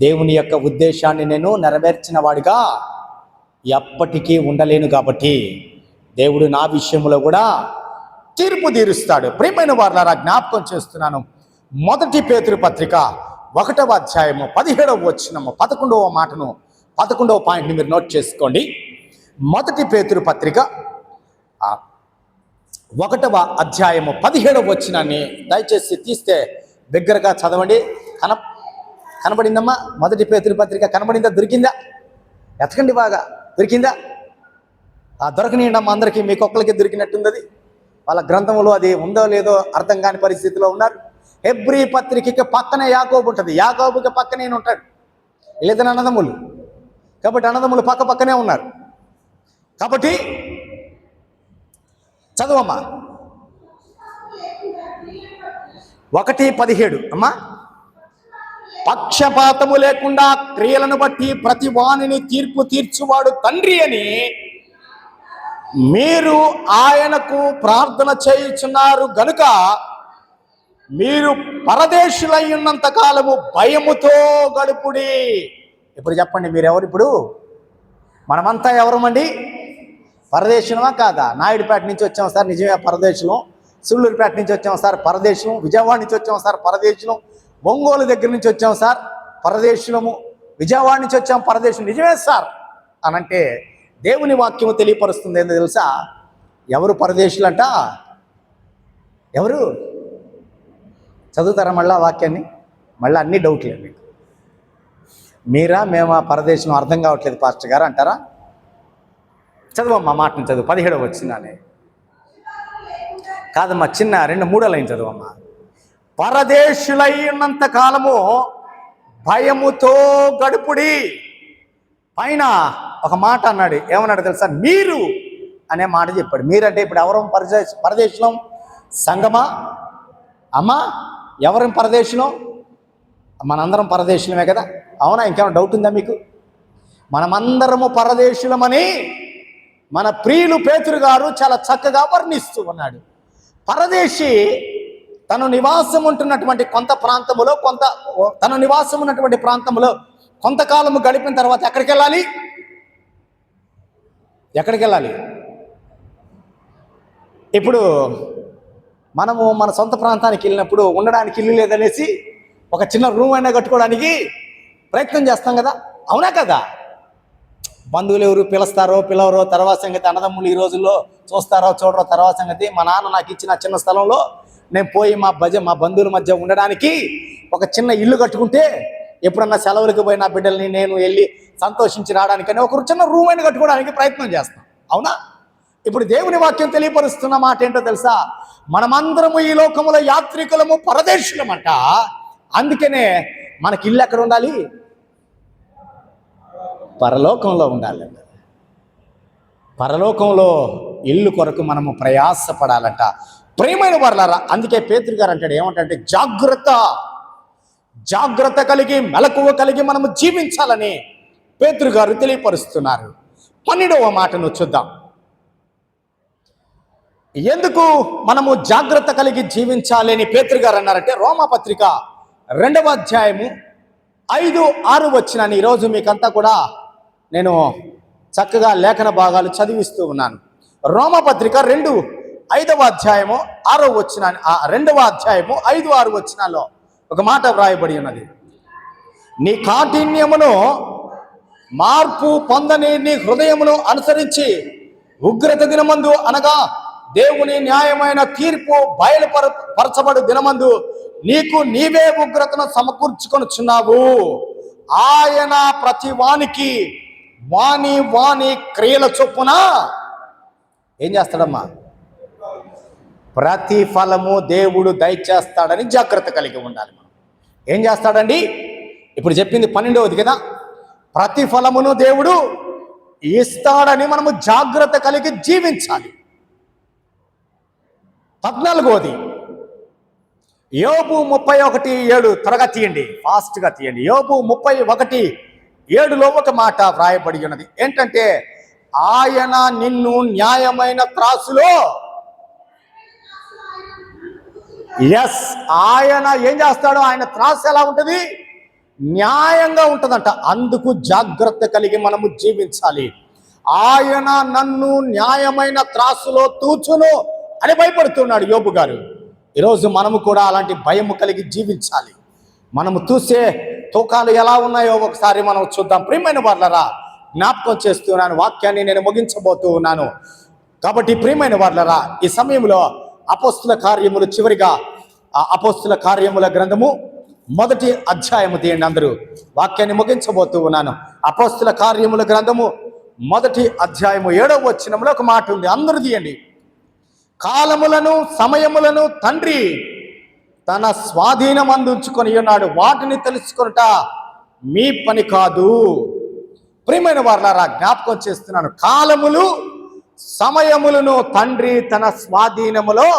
దేవుని యొక్క ఉద్దేశాన్ని నేను నెరవేర్చిన వాడిగా ఎప్పటికీ ఉండలేను. కాబట్టి దేవుడు నా విషయంలో కూడా తీర్పు తీరుస్తాడు. ప్రియమైన వారలారా, జ్ఞాపకం చేస్తున్నాను, 1 పేతురు పత్రిక 1వ అధ్యాయము 17వ వచనము 11వ మాటను 11వ పాయింట్ని మీరు నోట్ చేసుకోండి. 1 పేతురు పత్రిక 1వ అధ్యాయము 17వ వచనాన్ని దయచేసి తీస్తే దగ్గరగా చదవండి. కనబడిందమ్మా? 1 పేతురు పత్రిక కనబడిందా? దొరికిందా? ఎతకండి, బాగా దొరికిందా? దొరకనియండి అమ్మ అందరికీ. మీకు ఒక్కరికి దొరికినట్టుంది. అది వాళ్ళ గ్రంథంలో అది ఉందో లేదో అర్థం కాని పరిస్థితిలో ఉన్నారు. హెబ్రీ పత్రికకి పక్కనే యాకోబు ఉంటుంది, యాకోబుకి పక్కనే ఉంటాడు. లేదని అన్నదమ్ములు, కాబట్టి అన్నదమ్ములు పక్క పక్కనే ఉన్నారు. కాబట్టి చదువమ్మా 1:17 అమ్మా. పక్షపాతము లేకుండా క్రియలను బట్టి ప్రతి వానిని తీర్పు తీర్చువాడు తండ్రి అని మీరు ఆయనకు ప్రార్థన చేయుచున్నారు గనుక మీరు పరదేశులై ఉన్నంత కాలము భయముతో గడుపుడి. ఇప్పుడు చెప్పండి, మీరెవరు? ఇప్పుడు మనమంతా ఎవరమండి? పరదేశులమా కాదా? నాయుడుపేట నుంచి వచ్చాం సార్, నిజమే పరదేశులం. సుళ్ళూరుపేట నుంచి వచ్చాం సార్, పరదేశం. విజయవాడ నుంచి వచ్చాం సార్, పరదేశులం. ఒంగోలు దగ్గర నుంచి వచ్చాం సార్, పరదేశులము. విజయవాడ నుంచి వచ్చాం, పరదేశం. నిజమే సార్ అనంటే దేవుని వాక్యము తెలియపరుస్తుంది. ఏందో తెలుసా? ఎవరు పరదేశులంట? ఎవరు? చదువుతారా మళ్ళా వాక్యాన్ని? మళ్ళీ అన్ని డౌట్లే మీకు. మీరా మేమా పరదేశం అర్థం కావట్లేదు పాస్టర్ గారు అంటారా? చదువమ్మా, మాటను చదువు. 17వ వచనాన్ని కాదమ్మా, చిన్న 2-3 లైన్ చదువమ్మా. పరదేశులై ఉన్నంత కాలము భయముతో గడుపుడి. పైన ఒక మాట అన్నాడు, ఏమన్నాడు తెలుసా? మీరు అనే మాట చెప్పాడు. మీరంటే ఇప్పుడు ఎవరు పరదేశులం? సంగమా అమ్మా? ఎవరు పరదేశులం? మనందరం పరదేశులమే కదా, అవునా? ఇంకేమైనా డౌట్ ఉందా మీకు? మనమందరము పరదేశులమని మన ప్రియులు పేతురు గారు చాలా చక్కగా వర్ణిస్తూ ఉన్నాడు. పరదేశి తను నివాసం ఉంటున్నటువంటి తను నివాసం ఉన్నటువంటి ప్రాంతంలో కొంతకాలము గడిపిన తర్వాత ఎక్కడికి వెళ్ళాలి? ఇప్పుడు మనము మన సొంత ప్రాంతానికి వెళ్ళినప్పుడు ఉండడానికి ఇల్లు లేదనేసి ఒక చిన్న రూమ్ అయినా కట్టుకోవడానికి ప్రయత్నం చేస్తాం కదా, అవునా కదా? బంధువులు ఎవరు పిలుస్తారో పిలవరో తర్వాత సంగతి, అన్నదమ్ములు ఈ రోజుల్లో చూస్తారో చూడరో తర్వాత సంగతి. మా నాన్న నాకు ఇచ్చిన చిన్న స్థలంలో నేను పోయి మా బంధువుల మధ్య ఉండడానికి ఒక చిన్న ఇల్లు కట్టుకుంటే ఎప్పుడన్నా సెలవులకు పోయి నా బిడ్డల్ని నేను వెళ్ళి సంతోషించి రావడానికని ఒక చిన్న రూమ్ అయినా కట్టుకోవడానికి ప్రయత్నం చేస్తాం, అవునా? ఇప్పుడు దేవుని వాక్యం తెలియపరుస్తున్న మాట ఏంటో తెలుసా? మనమందరము ఈ లోకములో యాత్రికులము, పరదేశులమంట. అందుకనే మనకి ఇల్లు ఎక్కడ ఉండాలి? పరలోకంలో ఉండాలి. పరలోకంలో ఇల్లు కొరకు మనము ప్రయాసపడాలంట. ప్రియమైన వారలారా, అందుకే పేతురు గారు అంటాడు, ఏమంటే జాగ్రత్త కలిగి మెలకువ కలిగి మనము జీవించాలని పేతురు గారు తెలియపరుస్తున్నారు. 12వ మాటను చూద్దాం. ఎందుకు మనము జాగ్రత్త కలిగి జీవించాలి అని పేతురు గారు అన్నారంటే, రోమాపత్రిక 2వ అధ్యాయము 5-6 వచనాన్ని ఈరోజు మీకంతా కూడా నేను చక్కగా లేఖన భాగాలు చదివిస్తూ ఉన్నాను. రోమాపత్రిక 2:5వ అధ్యాయము 6వ వచనాన్ని, 2వ అధ్యాయము 5-6 వచనాల్లో ఒక మాట వ్రాయబడి ఉన్నది. నీ కాఠిన్యమును మార్పు పొందని నీ హృదయమును అనుసరించి ఉగ్రత దినమందు, అనగా దేవుని న్యాయమైన తీర్పు బయలుపరచబడు దినమందు నీకు నీవే ఉగ్రతను సమకూర్చుకొనుచున్నావు. ఆయన ప్రతి వానికి వాని క్రియల చొప్పున ఏం చేస్తాడమ్మా? ప్రతిఫలము దేవుడు దయచేస్తాడని జాగ్రత్త కలిగి ఉండాలి. మనం ఏం చేస్తాడండి? ఇప్పుడు చెప్పింది 12వది కదా, ప్రతిఫలమును దేవుడు ఇస్తాడని మనము జాగ్రత్త కలిగి జీవించాలి. 14వది యోబు 31:7 త్వరగా తీయండి, ఫాస్ట్గా తీయండి. యోబు 31:7లో ఒక మాట వ్రాయబడి ఉన్నది. ఏంటంటే, ఆయన నిన్ను న్యాయమైన త్రాసులో, ఎస్, ఆయన ఏం చేస్తాడో, ఆయన త్రాసు ఎలా ఉంటుంది? న్యాయంగా ఉంటుందంట. అందుకు జాగ్రత్త కలిగి మనము జీవించాలి. ఆయన నన్ను న్యాయమైన త్రాసులో తూచును అని భయపడుతున్నాడు యోబు గారు. ఈరోజు మనము కూడా అలాంటి భయము కలిగి జీవించాలి. మనము చూసే తూకాలు ఎలా ఉన్నాయో ఒకసారి మనం చూద్దాం. ప్రియమైన వాళ్ళరా, జ్ఞాపకం చేస్తున్నాను, వాక్యాన్ని నేను ముగించబోతూ ఉన్నాను. కాబట్టి ప్రియమైన వాళ్ళరా, ఈ సమయంలో అపోస్తుల కార్యములు, చివరిగా ఆ అపోస్తుల కార్యముల గ్రంథము 1వ అధ్యాయము తీయండి. అందరూ వాక్యాన్ని ముగించబోతూ ఉన్నాను. అపోస్తుల కార్యముల గ్రంథము 1వ అధ్యాయము 7వ వచనంలో ఒక మాట ఉంది. అందరూ తీయండి. కాలములను సమయములను తండ్రి తన స్వాధీనం అందించుకొని ఉన్నాడు, వాటిని తెలుసుకొనుట మీ పని కాదు. ప్రియమైన వారలారా, జ్ఞాపకం చేస్తున్నాను, కాలములు సమయములను తండ్రి తన స్వాధీనములో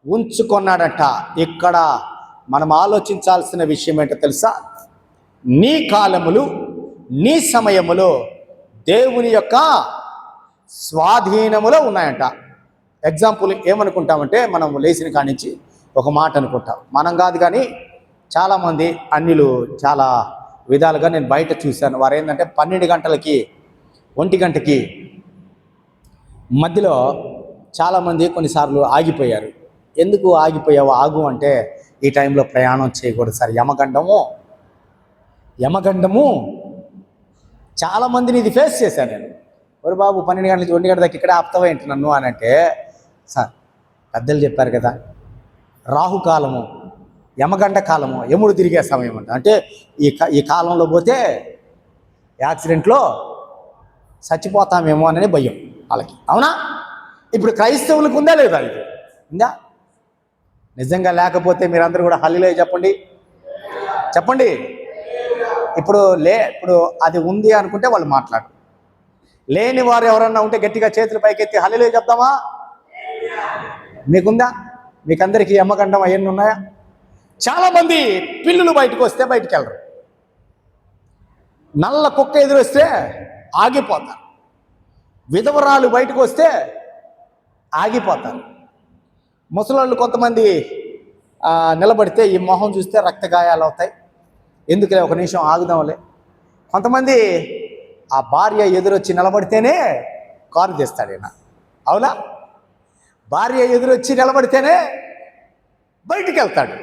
ఉంచుకున్నాడట. ఇక్కడ మనం ఆలోచించాల్సిన విషయం ఏంటో తెలుసా? నీ కాలములు, నీ సమయములు దేవుని యొక్క స్వాధీనములో ఉన్నాయంట. ఎగ్జాంపుల్ ఏమనుకుంటామంటే, మనం లేచిన కాడి నుంచి ఒక మాట అనుకుంటాం. మనం కాదు కానీ చాలామంది అన్యులు చాలా విధాలుగా నేను బయట చూశాను. వారు ఏంటంటే 12 గంటలకి 1 గంటకి మధ్యలో చాలామంది కొన్నిసార్లు ఆగిపోయారు. ఎందుకు ఆగిపోయావు? ఆగు అంటే, ఈ టైంలో ప్రయాణం చేయకూడదు సార్, యమగండము. చాలామందిని ఇది ఫేస్ చేశాను నేను. ఒరు బాబు, 12 గంటల నుంచి 1 గంట దాకా ఇక్కడే ఆపుతావా ఏంటి నన్ను అని అంటే, సార్ పెద్దలు చెప్పారు కదా, రాహుకాలము, యమగండ కాలము, యముడు తిరిగే సమయం అంట. అంటే ఈ కాలంలో పోతే యాక్సిడెంట్లో చచ్చిపోతామేమో అనే భయం వాళ్ళకి. అవునా? ఇప్పుడు క్రైస్తవులకు ఉందా లేదా? ఇది ఉందా? నిజంగా లేకపోతే మీరందరూ కూడా హల్లెలూయా చెప్పండి. ఇప్పుడు అది ఉంది అనుకుంటే వాళ్ళు మాట్లాడు. లేని వారు ఎవరన్నా ఉంటే గట్టిగా చేతులు పైకెత్తి హల్లెలూయా చెప్తామా? మీకుందా? మీకందరికీ యమగండం అవన్నీ ఉన్నాయా? చాలామంది పిల్లులు బయటకు వస్తే బయటికి వెళ్ళరు, నల్ల కుక్క ఎదురొస్తే ఆగిపోతారు, విధవరాలు బయటకు వస్తే ఆగిపోతారు, ముసలోళ్ళు కొంతమంది నిలబడితే ఈ మొహం చూస్తే రక్త గాయాలు అవుతాయి, ఎందుకులే ఒక నిమిషం ఆగుదాంలే. కొంతమంది ఆ భార్య ఎదురొచ్చి నిలబడితేనే కారు తీస్తాడు ఈయన. అవునా? భార్య ఎదురొచ్చి నిలబడితేనే బయటికి వెళ్తాడు.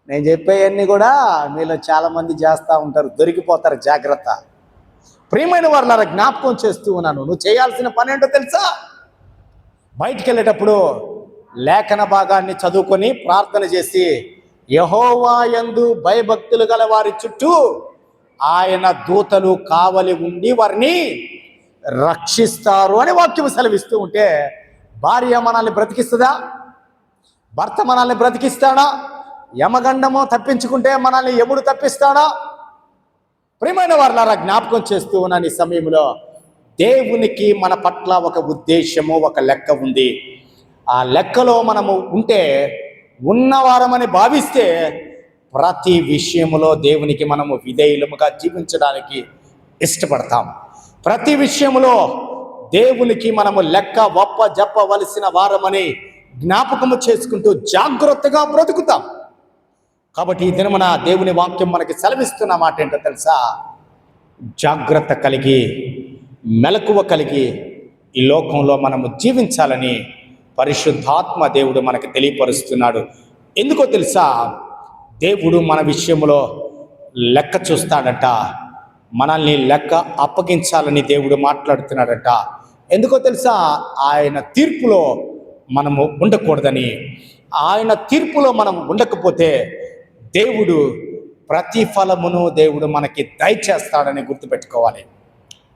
నేను చెప్పేవన్నీ కూడా మీలో చాలామంది చేస్తూ ఉంటారు, దొరికిపోతారు, జాగ్రత్త. ప్రియమైన వారులారా, జ్ఞాపకం చేస్తూ ఉన్నాను, నువ్వు చేయాల్సిన పని ఏంటో తెలుసా? బయటికి వెళ్ళేటప్పుడు లేఖన భాగాన్ని చదువుకొని ప్రార్థన చేసి, యెహోవా యందు భయభక్తులు గల వారి చుట్టూ ఆయన దూతలు కావలి ఉండి వారిని రక్షిస్తారు అని వాక్యం సెలవిస్తూ ఉంటే, భార్య మనల్ని బ్రతికిస్తుందా? భర్త మనల్ని బ్రతికిస్తాడా? యమగండము తప్పించుకుంటే మనల్ని యముడు తప్పిస్తాడా? ప్రియమైన వారులారా, జ్ఞాపకం చేస్తూ ఉన్నాను, ఈ సమయంలో దేవునికి మన పట్ల ఒక ఉద్దేశము, ఒక లెక్క ఉంది. ఆ లెక్కలో మనము ఉంటే, ఉన్నవారమని భావిస్తే, ప్రతి విషయములో దేవునికి మనము విధేయులముగా జీవించడానికి ఇష్టపడతాం. ప్రతి విషయములో దేవునికి మనము లెక్క చెప్పవలసిన వారమని జ్ఞాపకము చేసుకుంటూ జాగ్రత్తగా బ్రతుకుతాం. కాబట్టి ఈ దినమున దేవుని వాక్యం మనకి సెలవిస్తున్న మాట ఏంటో తెలుసా? జాగ్రత్త కలిగి, మెలకువ కలిగి ఈ లోకంలో మనము జీవించాలని పరిశుద్ధాత్మ దేవుడు మనకి తెలియపరుస్తున్నాడు. ఎందుకో తెలుసా? దేవుడు మన విషయంలో లెక్క చూస్తాడట, మనల్ని లెక్క అప్పగించాలని దేవుడు మాట్లాడుతున్నాడట. ఎందుకో తెలుసా? ఆయన తీర్పులో మనము ఉండకూడదని. ఆయన తీర్పులో మనం ఉండకపోతే దేవుడు ప్రతిఫలమును దేవుడు మనకి దయచేస్తాడని గుర్తుపెట్టుకోవాలి.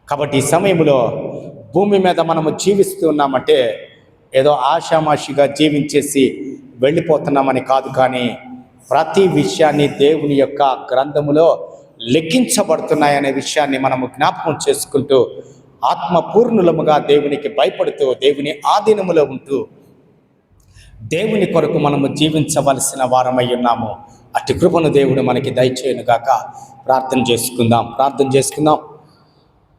కాబట్టి ఈ సమయంలో భూమి మీద మనము జీవిస్తూ ఉన్నామంటే ఏదో ఆషామాషిగా జీవించేసి వెళ్ళిపోతున్నామని కాదు, కానీ ప్రతి విషయాన్ని దేవుని యొక్క గ్రంథములో లెక్కించబడుతున్నాయనే విషయాన్ని మనము జ్ఞాపకం చేసుకుంటూ ఆత్మపూర్ణులముగా దేవునికి భయపడుతూ దేవుని ఆధీనములో ఉంటూ దేవుని కొరకు మనము జీవించవలసిన వారమై ఉన్నాము. అట్టి కృపను దేవుడు మనకి దయచేయును గాక. ప్రార్థన చేసుకుందాం.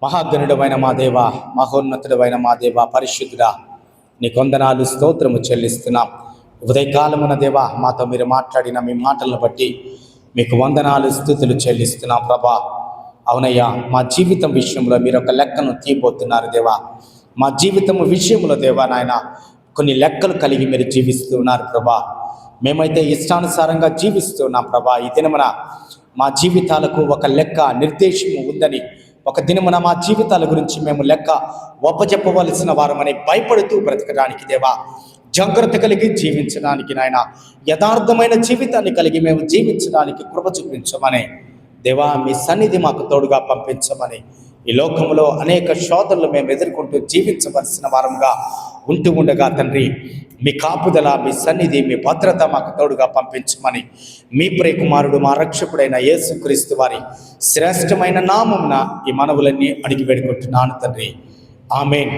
మహాగణుడమైన మా దేవ, మహోన్నతుడమైన మా దేవ, పరిశుద్ధుడా, నీ కొందనాలు స్తోత్రము చెల్లిస్తున్నాం. ఉదయకాలమున దేవ మాతో మీరు మాట్లాడిన మీ మాటలను బట్టి మీకు వందనాలు స్తుతులు చెల్లిస్తున్నాం ప్రభా. అవునయ్యా, మా జీవితం విషయంలో మీరు ఒక లెక్కను తీయబోతున్నారు దేవా. మా జీవితం విషయంలో దేవా నాయన కొన్ని లెక్కలు కలిగి మీరు జీవిస్తున్నారు ప్రభా. మేమైతే ఇష్టానుసారంగా జీవిస్తున్నాం ప్రభా. ఈ దినమున మా జీవితాలకు ఒక లెక్క నిర్దేశము ఉందని, ఒక దినమున మా జీవితాల గురించి మేము లెక్క ఒప్పజెప్పవలసిన వారమని భయపడుతూ బ్రతకడానికి దేవా, జాగ్రత్త కలిగి జీవించడానికి నాయన, యథార్థమైన జీవితాన్ని కలిగి మేము జీవించడానికి కృప చూపించమని దేవా, మీ సన్నిధి మాకు తోడుగా పంపించమని, ఈ లోకంలో అనేక శోధనలు మేము ఎదుర్కొంటూ జీవించవలసిన వారంగా ఉంటూ ఉండగా తండ్రి, మీ కాపుదల, మీ సన్నిధి, మీ భద్రత మాకు తోడుగా పంపించమని మీ ప్రియకుమారుడు మా రక్షకుడైన యేసుక్రీస్తు వారి శ్రేష్టమైన నామమున ఈ మనవులన్నీ అడిగి వేడుకుంటున్నాను తండ్రి. ఆమేన్.